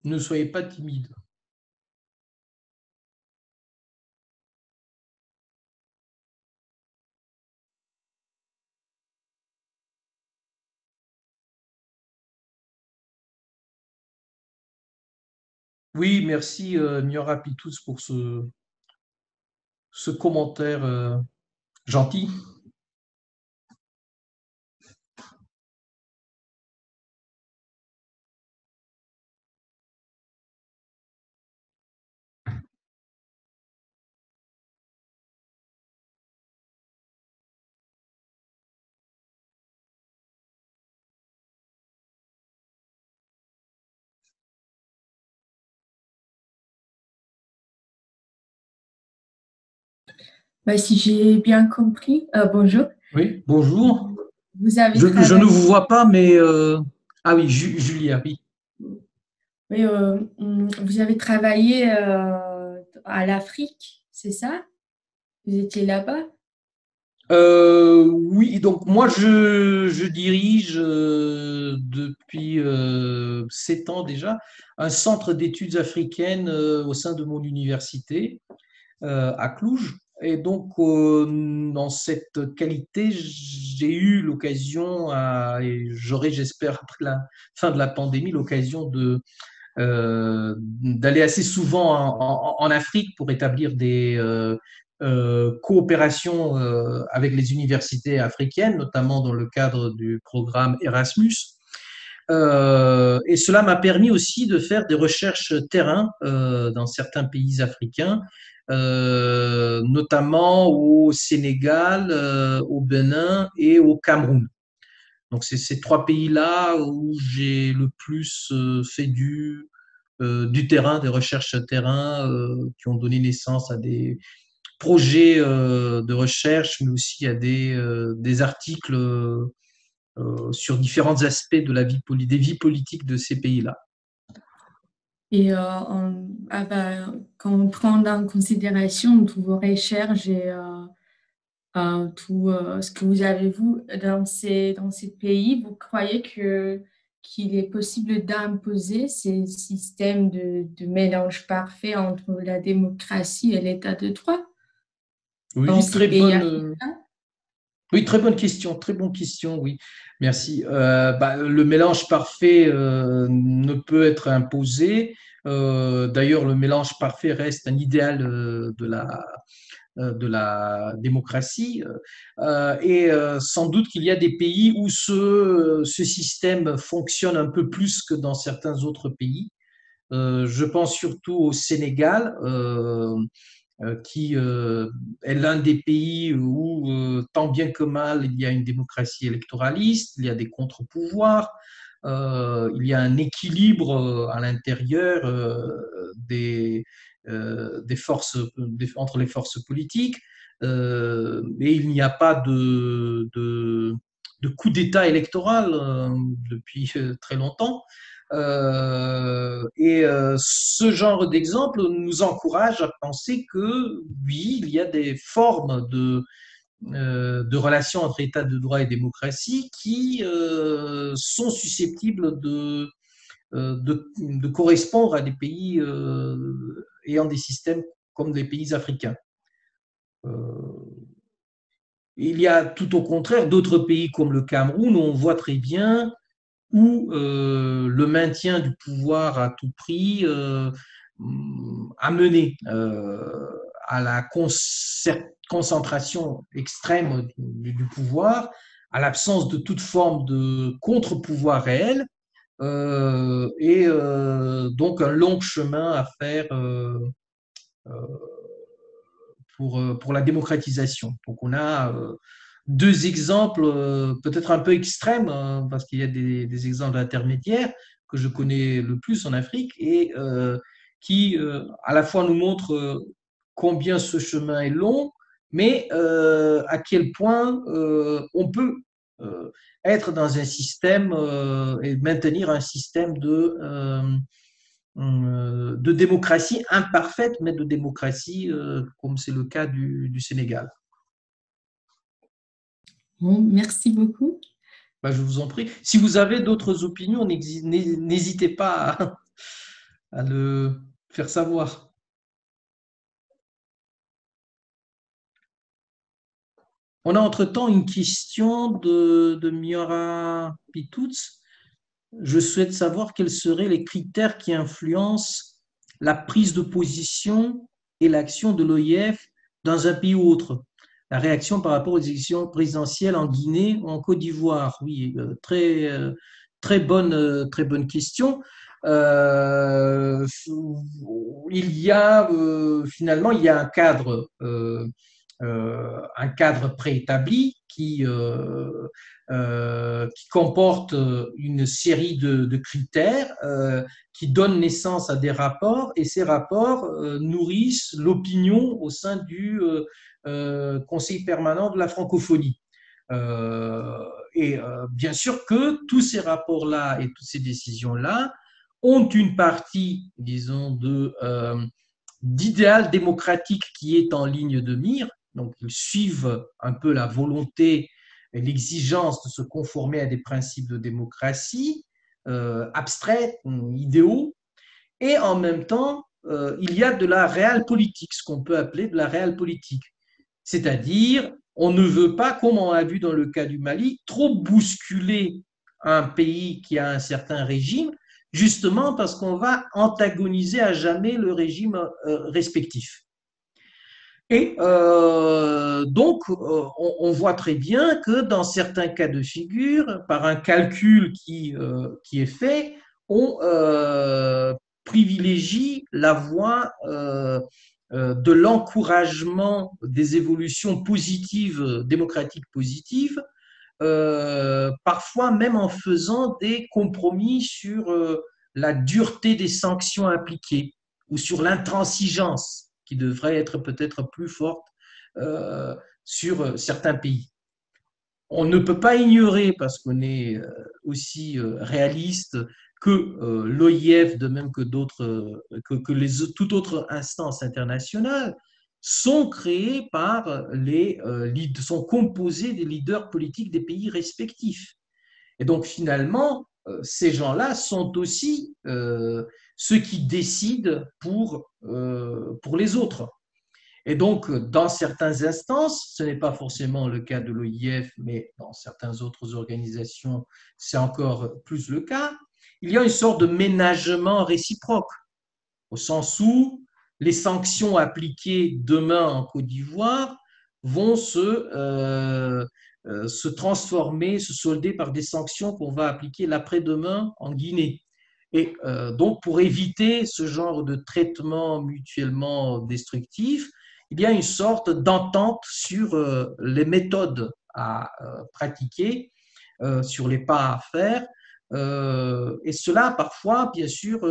Ne soyez pas timide. Oui, merci Miora Pitous pour ce commentaire gentil. Bah, si j'ai bien compris, bonjour. Oui, bonjour. Vous avez Je ne vous travaillé, vois pas, mais ah oui, Julia, oui. oui, vous avez travaillé à l'Afrique, c'est ça? Vous étiez là-bas? Oui, donc moi je dirige depuis 7 ans déjà un centre d'études africaines au sein de mon université à Cluj. Et donc, dans cette qualité, j'ai eu l'occasion, et j'aurai, j'espère, après la fin de la pandémie, l'occasion d'aller assez souvent en Afrique pour établir des coopérations avec les universités africaines, notamment dans le cadre du programme Erasmus. Et cela m'a permis aussi de faire des recherches terrain dans certains pays africains, notamment au Sénégal, au Bénin et au Cameroun. Donc c'est ces trois pays-là où j'ai le plus fait du terrain, des recherches terrain qui ont donné naissance à des projets de recherche, mais aussi à des articles sur différents aspects de la vie, des vies politiques de ces pays-là. Et quand on prend en considération toutes vos recherches et tout ce que vous avez vu dans ces pays, vous croyez qu'il est possible d'imposer ces systèmes de mélange parfait entre la démocratie et l'état de droit dans Oui, ces pays africains? oui, très bonne question, oui, merci. Le mélange parfait ne peut être imposé. D'ailleurs, le mélange parfait reste un idéal de la démocratie. Et sans doute qu'il y a des pays où ce système fonctionne un peu plus que dans certains autres pays. Je pense surtout au Sénégal, qui est l'un des pays où, tant bien que mal, il y a une démocratie électoraliste, il y a des contre-pouvoirs, il y a un équilibre à l'intérieur des forces, entre les forces politiques, et il n'y a pas de coup d'État électoral depuis très longtemps. Ce genre d'exemple nous encourage à penser que oui, il y a des formes de relations entre État de droit et démocratie qui sont susceptibles de correspondre à des pays ayant des systèmes comme des pays africains. Il y a tout au contraire d'autres pays comme le Cameroun où on voit très bien où le maintien du pouvoir à tout prix a mené à la concentration extrême du pouvoir, à l'absence de toute forme de contre-pouvoir réel, donc un long chemin à faire pour la démocratisation. Donc on a deux exemples peut-être un peu extrêmes, hein, parce qu'il y a des exemples intermédiaires que je connais le plus en Afrique et qui à la fois nous montrent combien ce chemin est long, mais à quel point on peut être dans un système et maintenir un système de démocratie imparfaite, mais de démocratie comme c'est le cas du Sénégal. Bon, merci beaucoup. Ben, je vous en prie. Si vous avez d'autres opinions, n'hésitez pas à le faire savoir. On a entre-temps une question de Miora Pitouts. Je souhaite savoir quels seraient les critères qui influencent la prise de position et l'action de l'OIF dans un pays ou autre. La réaction par rapport aux élections présidentielles en Guinée ou en Côte d'Ivoire. Oui, très bonne question. Il y a finalement il y a un cadre un cadre préétabli qui comporte une série de critères qui donnent naissance à des rapports, et ces rapports nourrissent l'opinion au sein du Conseil permanent de la francophonie. Bien sûr que tous ces rapports-là et toutes ces décisions-là ont une partie, disons, d'idéal démocratique qui est en ligne de mire. Donc, ils suivent un peu la volonté et l'exigence de se conformer à des principes de démocratie abstraits, idéaux, et en même temps, il y a de la réelle politique, ce qu'on peut appeler de la réelle politique. C'est-à-dire, on ne veut pas, comme on a vu dans le cas du Mali, trop bousculer un pays qui a un certain régime, justement parce qu'on va antagoniser à jamais le régime respectif. Et donc, on voit très bien que dans certains cas de figure, par un calcul qui est fait, on privilégie la voie de l'encouragement des évolutions positives, démocratiques positives, parfois même en faisant des compromis sur la dureté des sanctions appliquées ou sur l'intransigeance qui devrait être peut-être plus forte sur certains pays. On ne peut pas ignorer, parce qu'on est aussi réaliste, que l'OIF, de même que d'autres, toute autre instance internationale, sont créées par sont composées des leaders politiques des pays respectifs. Et donc finalement, ces gens-là sont aussi ceux qui décident pour les autres. Et donc, dans certaines instances, ce n'est pas forcément le cas de l'OIF, mais dans certaines autres organisations, c'est encore plus le cas, il y a une sorte de ménagement réciproque, au sens où les sanctions appliquées demain en Côte d'Ivoire vont se transformer, se solder par des sanctions qu'on va appliquer l'après-demain en Guinée. Et donc, pour éviter ce genre de traitement mutuellement destructif, il y a une sorte d'entente sur les méthodes à pratiquer, sur les pas à faire. Et cela, parfois, bien sûr,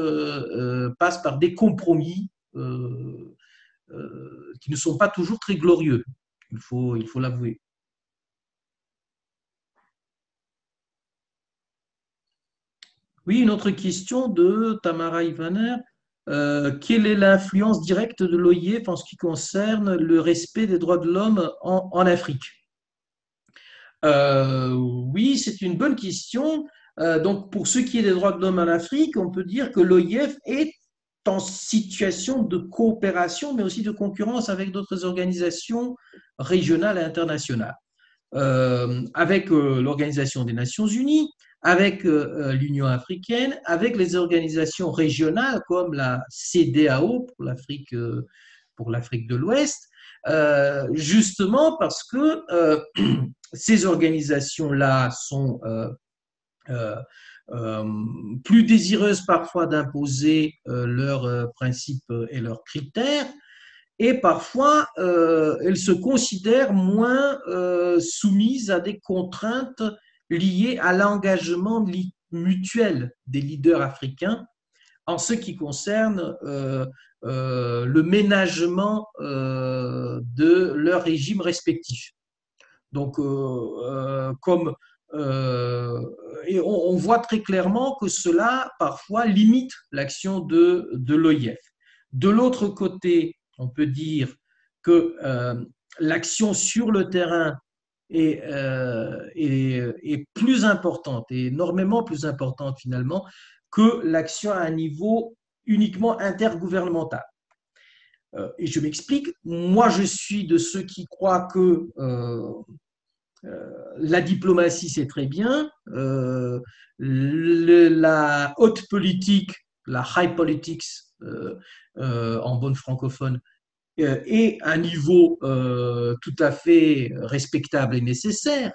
passe par des compromis qui ne sont pas toujours très glorieux, il faut l'avouer. Oui, une autre question de Tamara Ivaner. Quelle est l'influence directe de l'OIF en ce qui concerne le respect des droits de l'homme en Afrique? Oui, c'est une bonne question. Donc, pour ce qui est des droits de l'homme en Afrique, on peut dire que l'OIF est en situation de coopération, mais aussi de concurrence avec d'autres organisations régionales et internationales. Avec l'Organisation des Nations Unies, avec l'Union africaine, avec les organisations régionales comme la CEDEAO pour l'Afrique de l'Ouest, justement parce que ces organisations-là sont plus désireuses parfois d'imposer leurs principes et leurs critères, et parfois elles se considèrent moins soumises à des contraintes liées à l'engagement mutuel des leaders africains en ce qui concerne le ménagement de leurs régimes respectifs. Donc, et on voit très clairement que cela parfois limite l'action de l'OIF. De l'autre côté, on peut dire que l'action sur le terrain est plus importante, et énormément plus importante finalement, que l'action à un niveau uniquement intergouvernemental. Et je m'explique, moi je suis de ceux qui croient que la diplomatie c'est très bien, la haute politique, la high politics en bonne francophone, est un niveau tout à fait respectable et nécessaire,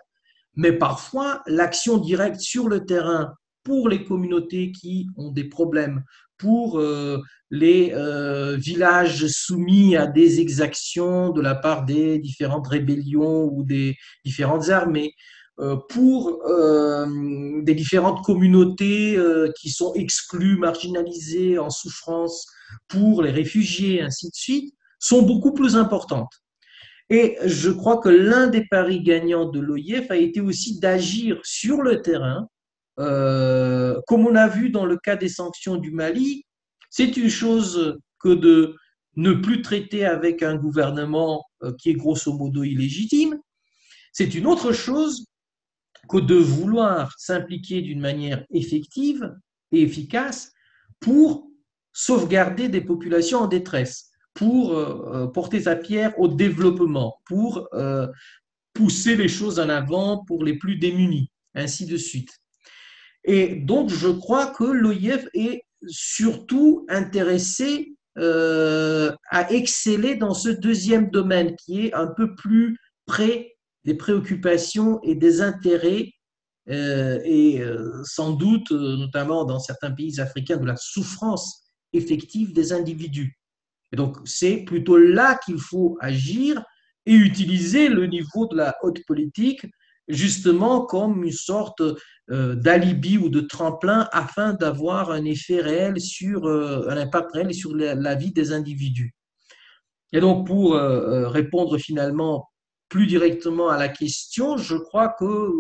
mais parfois l'action directe sur le terrain pour les communautés qui ont des problèmes, pour les villages soumis à des exactions de la part des différentes rébellions ou des différentes armées, pour des différentes communautés qui sont exclues, marginalisées, en souffrance, pour les réfugiés, ainsi de suite, sont beaucoup plus importantes. Et je crois que l'un des paris gagnants de l'OIF a été aussi d'agir sur le terrain. Comme on a vu dans le cas des sanctions du Mali, c'est une chose que de ne plus traiter avec un gouvernement qui est grosso modo illégitime. C'est une autre chose que de vouloir s'impliquer d'une manière effective et efficace pour sauvegarder des populations en détresse, pour porter sa pierre au développement, pour pousser les choses en avant pour les plus démunis, ainsi de suite. Et donc, je crois que l'OIF est surtout intéressé à exceller dans ce deuxième domaine qui est un peu plus près des préoccupations et des intérêts et sans doute, notamment dans certains pays africains, de la souffrance effective des individus. Et donc, c'est plutôt là qu'il faut agir et utiliser le niveau de la haute politique justement comme une sorte d'alibi ou de tremplin afin d'avoir un effet réel sur, un impact réel sur la vie des individus. Et donc, pour répondre finalement plus directement à la question, je crois que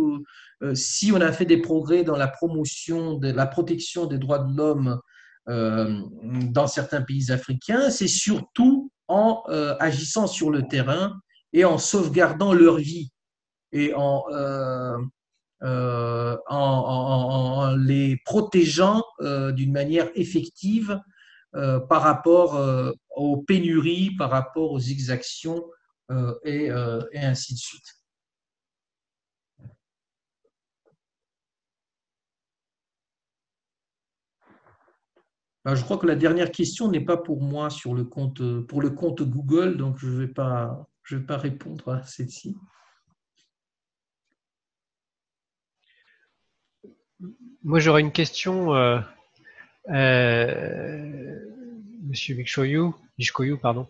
si on a fait des progrès dans la promotion, de la protection des droits de l'homme dans certains pays africains, c'est surtout en agissant sur le terrain et en sauvegardant leur vie et en les protégeant d'une manière effective par rapport aux pénuries, par rapport aux exactions et ainsi de suite. Ben, je crois que la dernière question n'est pas pour moi sur le compte, pour le compte Google, donc je vais pas répondre à celle-ci. Moi, j'aurais une question, Monsieur Michkoyou, pardon.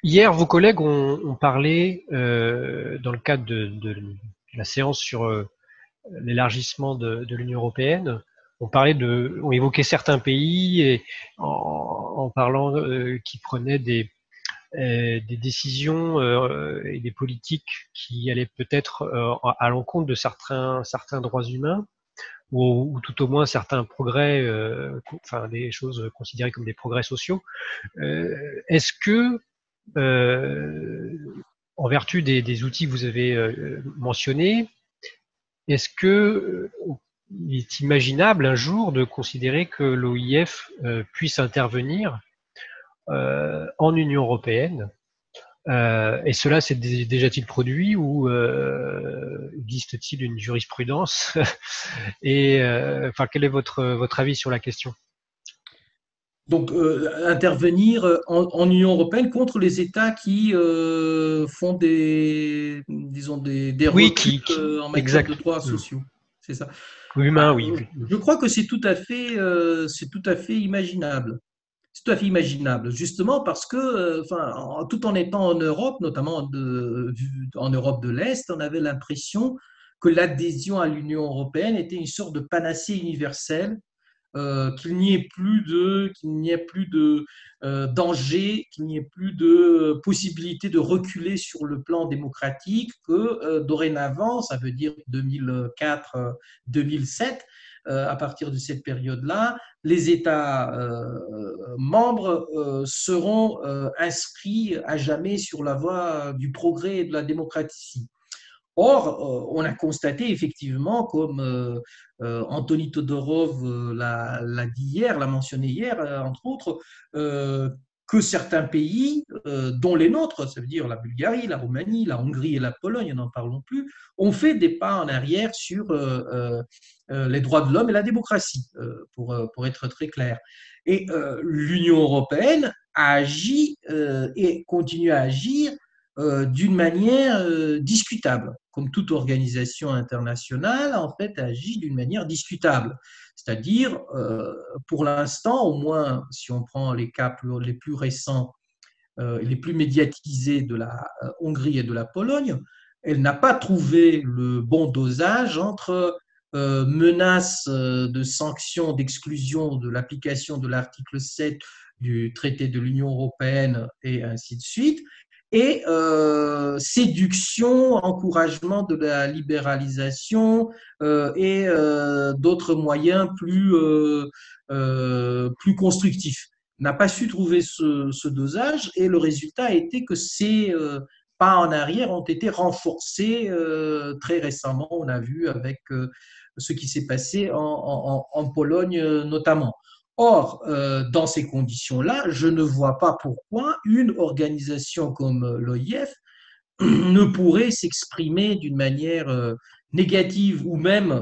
Hier, vos collègues ont parlé, dans le cadre de la séance sur l'élargissement de l'Union européenne, ont évoqué certains pays et en parlant qui prenaient des décisions et des politiques qui allaient peut-être à l'encontre de certains droits humains ou tout au moins certains progrès, enfin des choses considérées comme des progrès sociaux. Est-ce que, en vertu des outils que vous avez mentionnés, est-ce que il est imaginable un jour de considérer que l'OIF puisse intervenir en Union européenne et cela s'est déjà-t-il produit ou existe-t-il une jurisprudence et enfin quel est votre avis sur la question? Donc, intervenir en Union européenne contre les États qui font disons des Oui, reculs en matière exact. de droits sociaux. C'est ça. Humain, oui. Je crois que c'est tout à fait imaginable. C'est tout à fait imaginable, justement parce que, enfin, tout en étant en Europe, notamment en Europe de l'Est, on avait l'impression que l'adhésion à l'Union européenne était une sorte de panacée universelle, qu'il n'y ait plus de danger, qu'il n'y ait plus de possibilité de reculer sur le plan démocratique, que dorénavant, ça veut dire 2004-2007, à partir de cette période-là, les États membres seront inscrits à jamais sur la voie du progrès et de la démocratie. Or, on a constaté effectivement, comme Anthony Todorov l'a dit hier, l'a mentionné hier, entre autres, que certains pays, dont les nôtres, ça veut dire la Bulgarie, la Roumanie, la Hongrie et la Pologne, n'en parlons plus, ont fait des pas en arrière sur les droits de l'homme et la démocratie, pour être très clair. Et l'Union européenne a agi et continue à agir d'une manière discutable, comme toute organisation internationale, en fait, agit d'une manière discutable. C'est-à-dire, pour l'instant, au moins, si on prend les cas les plus récents, les plus médiatisés de la Hongrie et de la Pologne, elle n'a pas trouvé le bon dosage entre menaces de sanctions, d'exclusion de l'application de l'article 7 du traité de l'Union européenne et ainsi de suite, et séduction, encouragement de la libéralisation et d'autres moyens plus constructifs. N'a pas su trouver ce dosage et le résultat a été que ces pas en arrière ont été renforcés très récemment. On a vu avec ce qui s'est passé en Pologne notamment. Or, dans ces conditions-là, je ne vois pas pourquoi une organisation comme l'OIF ne pourrait s'exprimer d'une manière négative ou même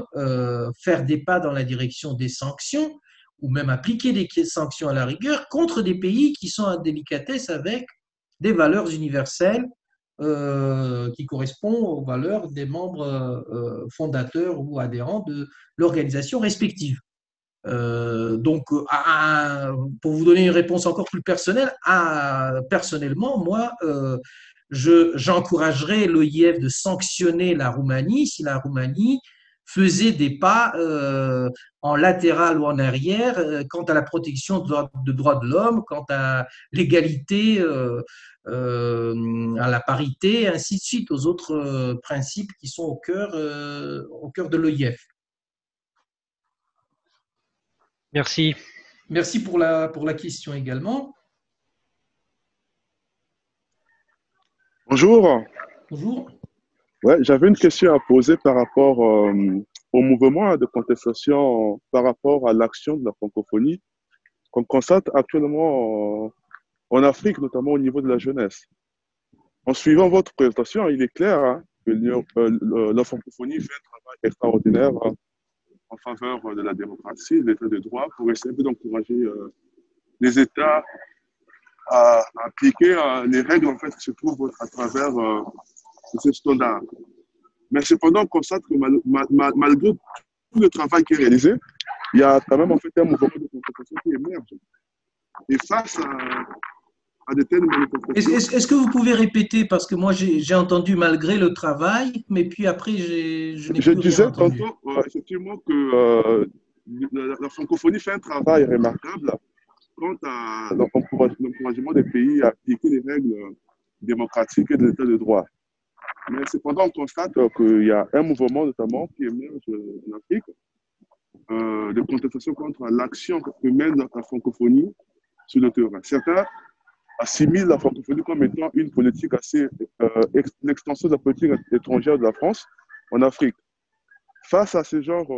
faire des pas dans la direction des sanctions ou même appliquer des sanctions à la rigueur contre des pays qui sont en délicatesse avec des valeurs universelles qui correspondent aux valeurs des membres fondateurs ou adhérents de l'organisation respective. Donc, pour vous donner une réponse encore plus personnelle, personnellement, moi, j'encouragerais l'OIF de sanctionner la Roumanie si la Roumanie faisait des pas en latéral ou en arrière quant à la protection de droits de l'homme, quant à l'égalité, à la parité, ainsi de suite, aux autres principes qui sont au cœur de l'OIF. Merci. Merci pour la question également. Bonjour. Bonjour. Ouais, j'avais une question à poser par rapport au mouvement de contestation par rapport à l'action de la francophonie qu'on constate actuellement en Afrique, notamment au niveau de la jeunesse. En suivant votre présentation, il est clair que la francophonie fait un travail extraordinaire en faveur de la démocratie, de l'état de droit, pour essayer d'encourager les États à appliquer les règles en fait, qui se trouvent à travers ce standard. Mais cependant, on constate que malgré tout le travail qui est réalisé, il y a quand même en fait un mouvement de contestation qui émerge. Et face à de telles manifestations... Est-ce que vous pouvez répéter, parce que moi j'ai entendu malgré le travail, mais puis après je n'ai plus rien entendu. Je disais tantôt effectivement que la francophonie fait un travail remarquable quant à l'encouragement des pays à appliquer les règles démocratiques et de l'état de droit. Mais cependant, on constate qu'il y a un mouvement notamment qui émerge en Afrique de contestation contre l'action que mène la francophonie sur le terrain. Certains assimilent la francophonie comme étant une politique assez l'extension de la politique étrangère de la France en Afrique. Face à ce genre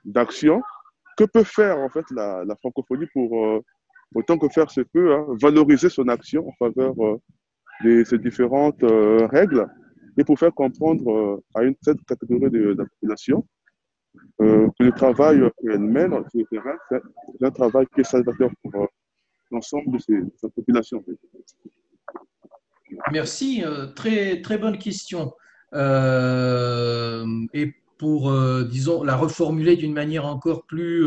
d'action, que peut faire en fait la francophonie pour, autant que faire se peut, valoriser son action en faveur de ces différentes règles et pour faire comprendre à une certaine catégorie de la population que le travail qu'elle mène sur le terrain, c'est un travail qui est salvateur pour l'ensemble de cette population. En fait. Merci, très, très bonne question. Et pour, disons, la reformuler d'une manière encore plus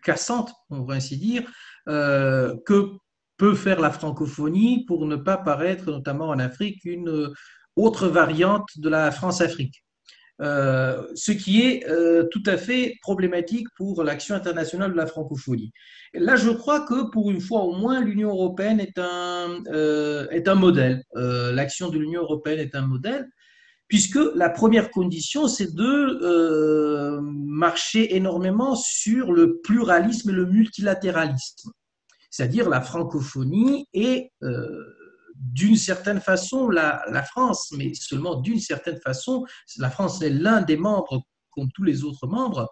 cassante, on va ainsi dire, que peut faire la francophonie pour ne pas paraître, notamment en Afrique, une autre variante de la France-Afrique. Ce qui est tout à fait problématique pour l'action internationale de la francophonie. Et là, je crois que pour une fois au moins, l'Union européenne est un modèle. L'action de l'Union européenne est un modèle, puisque la première condition, c'est de marcher énormément sur le pluralisme et le multilatéralisme. C'est-à-dire la francophonie est d'une certaine façon la France, mais seulement d'une certaine façon. La France est l'un des membres, comme tous les autres membres,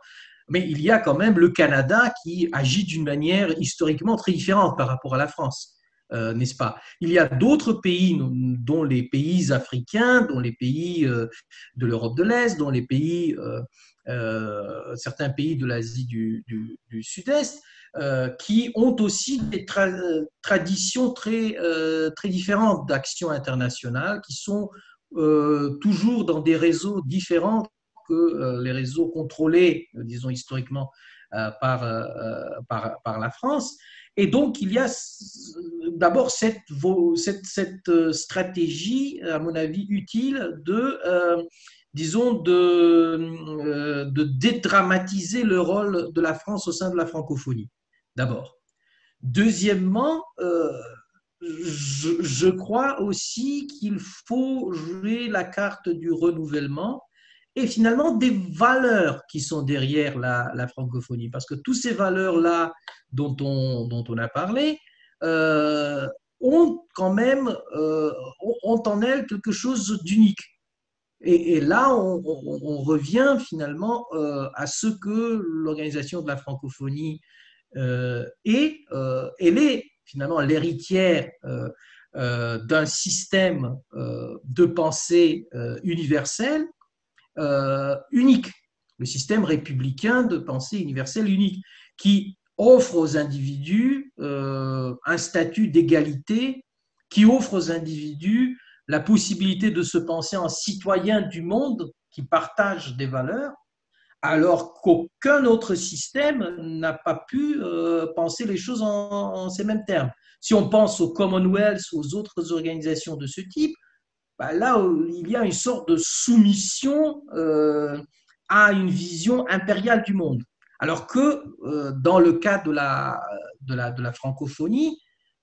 mais il y a quand même le Canada qui agit d'une manière historiquement très différente par rapport à la France, n'est-ce pas? Il y a d'autres pays, dont les pays africains, dont les pays de l'Europe de l'Est, dont les pays, certains pays de l'Asie du Sud-Est, qui ont aussi des traditions très, très différentes d'action internationale, qui sont toujours dans des réseaux différents que les réseaux contrôlés, disons historiquement, par la France. Et donc, il y a d'abord cette stratégie, à mon avis, utile disons, de dédramatiser le rôle de la France au sein de la francophonie, d'abord. Deuxièmement, je crois aussi qu'il faut jouer la carte du renouvellement et finalement des valeurs qui sont derrière la francophonie. Parce que toutes ces valeurs-là dont on a parlé ont quand même ont en elles quelque chose d'unique. Et là, on revient finalement à ce que l'Organisation de la francophonie est. Elle est finalement l'héritière d'un système de pensée universel unique, le système républicain de pensée universelle unique, qui offre aux individus un statut d'égalité, qui offre aux individus la possibilité de se penser en citoyen du monde qui partage des valeurs, alors qu'aucun autre système n'a pas pu penser les choses en ces mêmes termes. Si on pense au Commonwealth, aux autres organisations de ce type, bah là, il y a une sorte de soumission à une vision impériale du monde. Alors que dans le cas de la francophonie,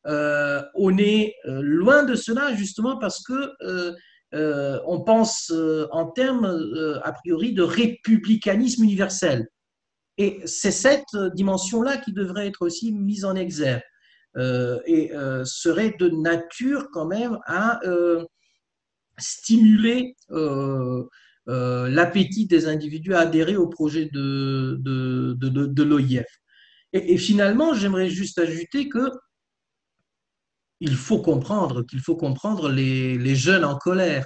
on est loin de cela justement parce que on pense en termes a priori de républicanisme universel. Et c'est cette dimension-là qui devrait être aussi mise en exergue et serait de nature quand même à stimuler l'appétit des individus à adhérer au projet de l'OIF. Et finalement, j'aimerais juste ajouter que il faut comprendre les jeunes en colère.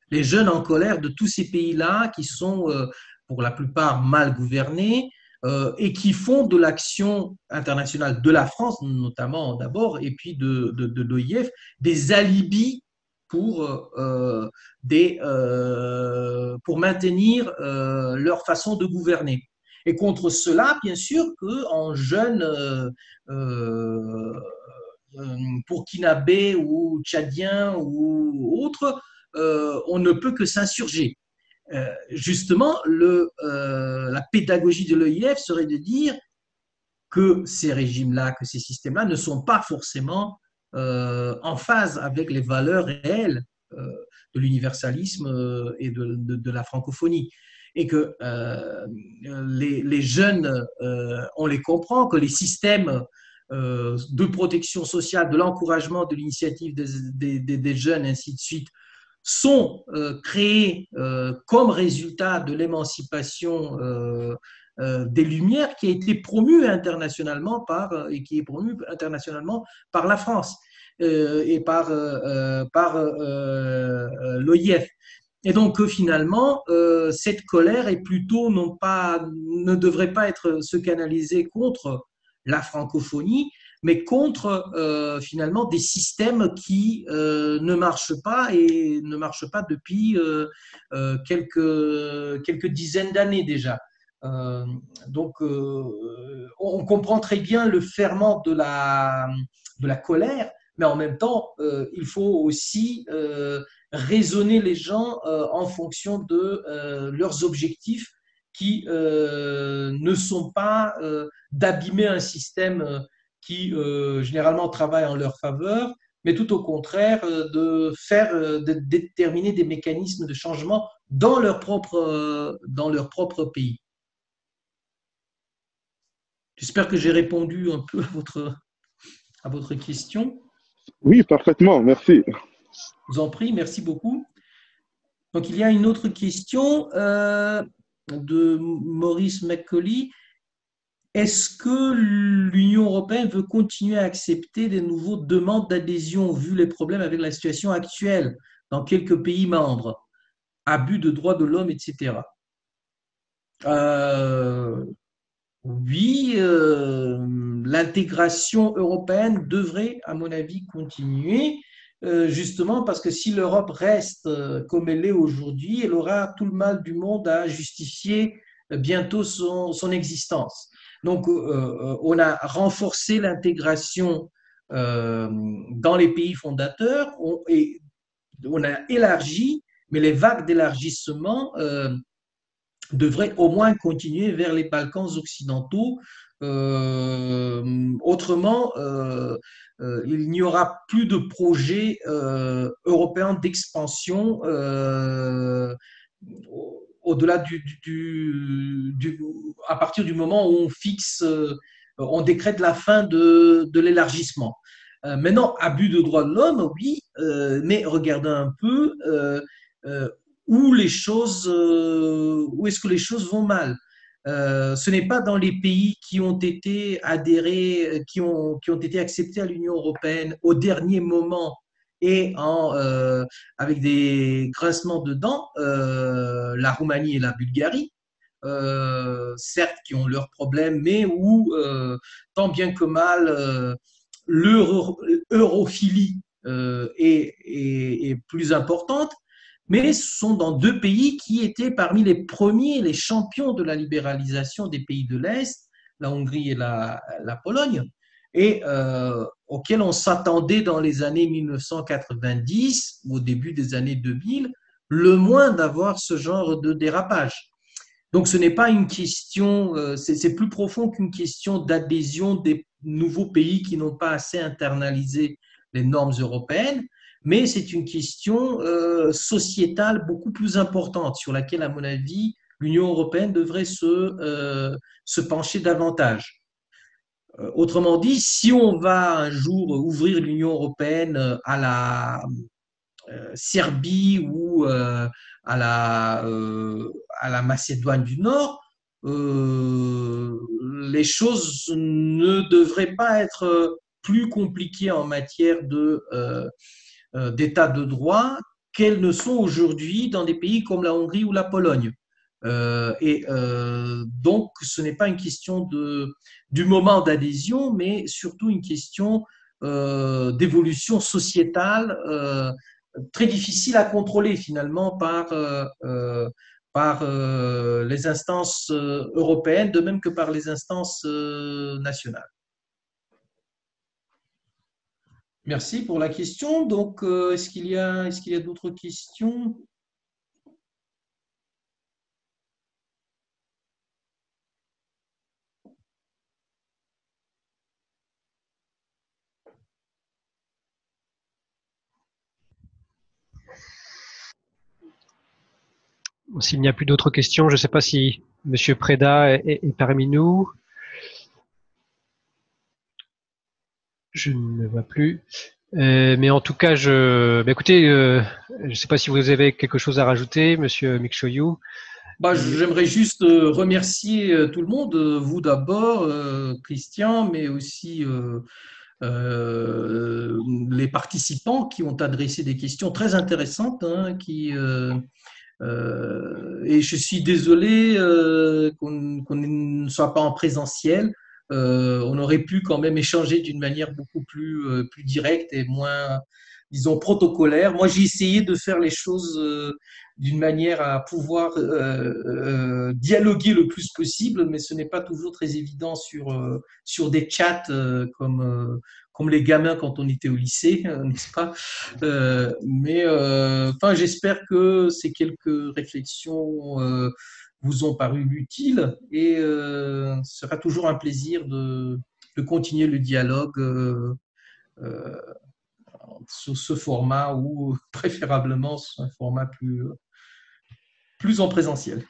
Les jeunes en colère de tous ces pays-là qui sont pour la plupart mal gouvernés et qui font de l'action internationale de la France, notamment d'abord, et puis de l'OIF, des alibis pour maintenir leur façon de gouverner. Et contre cela, bien sûr, qu'en jeunes burkinabés ou tchadiens ou autres, on ne peut que s'insurger. Justement, la pédagogie de l'OIF serait de dire que ces régimes-là, que ces systèmes-là ne sont pas forcément en phase avec les valeurs réelles de l'universalisme et de la francophonie. Et que les jeunes, on les comprend, que les systèmes de protection sociale, de l'encouragement de l'initiative des jeunes, ainsi de suite, sont créés comme résultat de l'émancipation des Lumières qui a été promue internationalement et qui est promue internationalement par la France et par l'OIF. Et donc finalement, cette colère est plutôt ne devrait pas se canaliser contre la francophonie, mais contre finalement des systèmes qui ne marchent pas et ne marchent pas depuis quelques dizaines d'années déjà. Donc, on comprend très bien le ferment de la colère, mais en même temps, il faut aussi raisonner les gens en fonction de leurs objectifs qui ne sont pas d'abîmer un système qui généralement travaille en leur faveur, mais tout au contraire de déterminer des mécanismes de changement dans leur propre pays. J'espère que j'ai répondu un peu à votre question. Oui, parfaitement, merci. Je vous en prie, merci beaucoup. Donc, il y a une autre question de Maurice McCauley. Est-ce que l'Union européenne veut continuer à accepter des nouvelles demandes d'adhésion vu les problèmes avec la situation actuelle dans quelques pays membres, abus de droits de l'homme, etc. Oui, l'intégration européenne devrait, à mon avis, continuer. justement parce que si l'Europe reste comme elle est aujourd'hui, elle aura tout le mal du monde à justifier bientôt son existence. Donc, on a renforcé l'intégration dans les pays fondateurs et on a élargi, mais les vagues d'élargissement devraient au moins continuer vers les Balkans occidentaux. Autrement, il n'y aura plus de projet européen d'expansion au-delà à partir du moment où on fixe, on décrète la fin de l'élargissement. Maintenant, abus de droits de l'homme, oui, mais regardez un peu euh, où où est-ce que les choses vont mal. Ce n'est pas dans les pays qui ont été adhérés, qui ont été acceptés à l'Union européenne au dernier moment et avec des grincements de dents, la Roumanie et la Bulgarie, certes qui ont leurs problèmes, mais où tant bien que mal l'europhilie est plus importante, mais ce sont dans deux pays qui étaient parmi les premiers, les champions de la libéralisation des pays de l'Est, la Hongrie et la Pologne, et auxquels on s'attendait dans les années 1990, au début des années 2000, le moins d'avoir ce genre de dérapage. Donc ce n'est pas une question, c'est plus profond qu'une question d'adhésion des nouveaux pays qui n'ont pas assez internalisé les normes européennes, mais c'est une question sociétale beaucoup plus importante sur laquelle, à mon avis, l'Union européenne devrait se pencher davantage. Autrement dit, si on va un jour ouvrir l'Union européenne à la Serbie ou à la Macédoine du Nord, les choses ne devraient pas être plus compliquées en matière d'état de droit qu'elles ne sont aujourd'hui dans des pays comme la Hongrie ou la Pologne. Donc, ce n'est pas une question du moment d'adhésion, mais surtout une question d'évolution sociétale très difficile à contrôler finalement par les instances européennes, de même que par les instances nationales. Merci pour la question. Donc, est-ce qu'il y a d'autres questions? S'il n'y a plus d'autres questions, je ne sais pas si Monsieur Preda est parmi nous. Je ne vois plus. Mais en tout cas, écoutez, je ne sais pas si vous avez quelque chose à rajouter, Monsieur Mikshoyou. J'aimerais juste remercier tout le monde, vous d'abord, Christian, mais aussi les participants qui ont adressé des questions très intéressantes, hein, et je suis désolé qu'on ne soit pas en présentiel. On aurait pu quand même échanger d'une manière beaucoup plus directe et moins, disons, protocolaire. Moi, j'ai essayé de faire les choses d'une manière à pouvoir dialoguer le plus possible, mais ce n'est pas toujours très évident sur des chats comme les gamins quand on était au lycée, n'est-ce pas? Enfin, j'espère que ces quelques réflexions vous ont paru utiles et ce sera toujours un plaisir de continuer le dialogue euh, sur ce format ou préférablement sur un format plus en présentiel.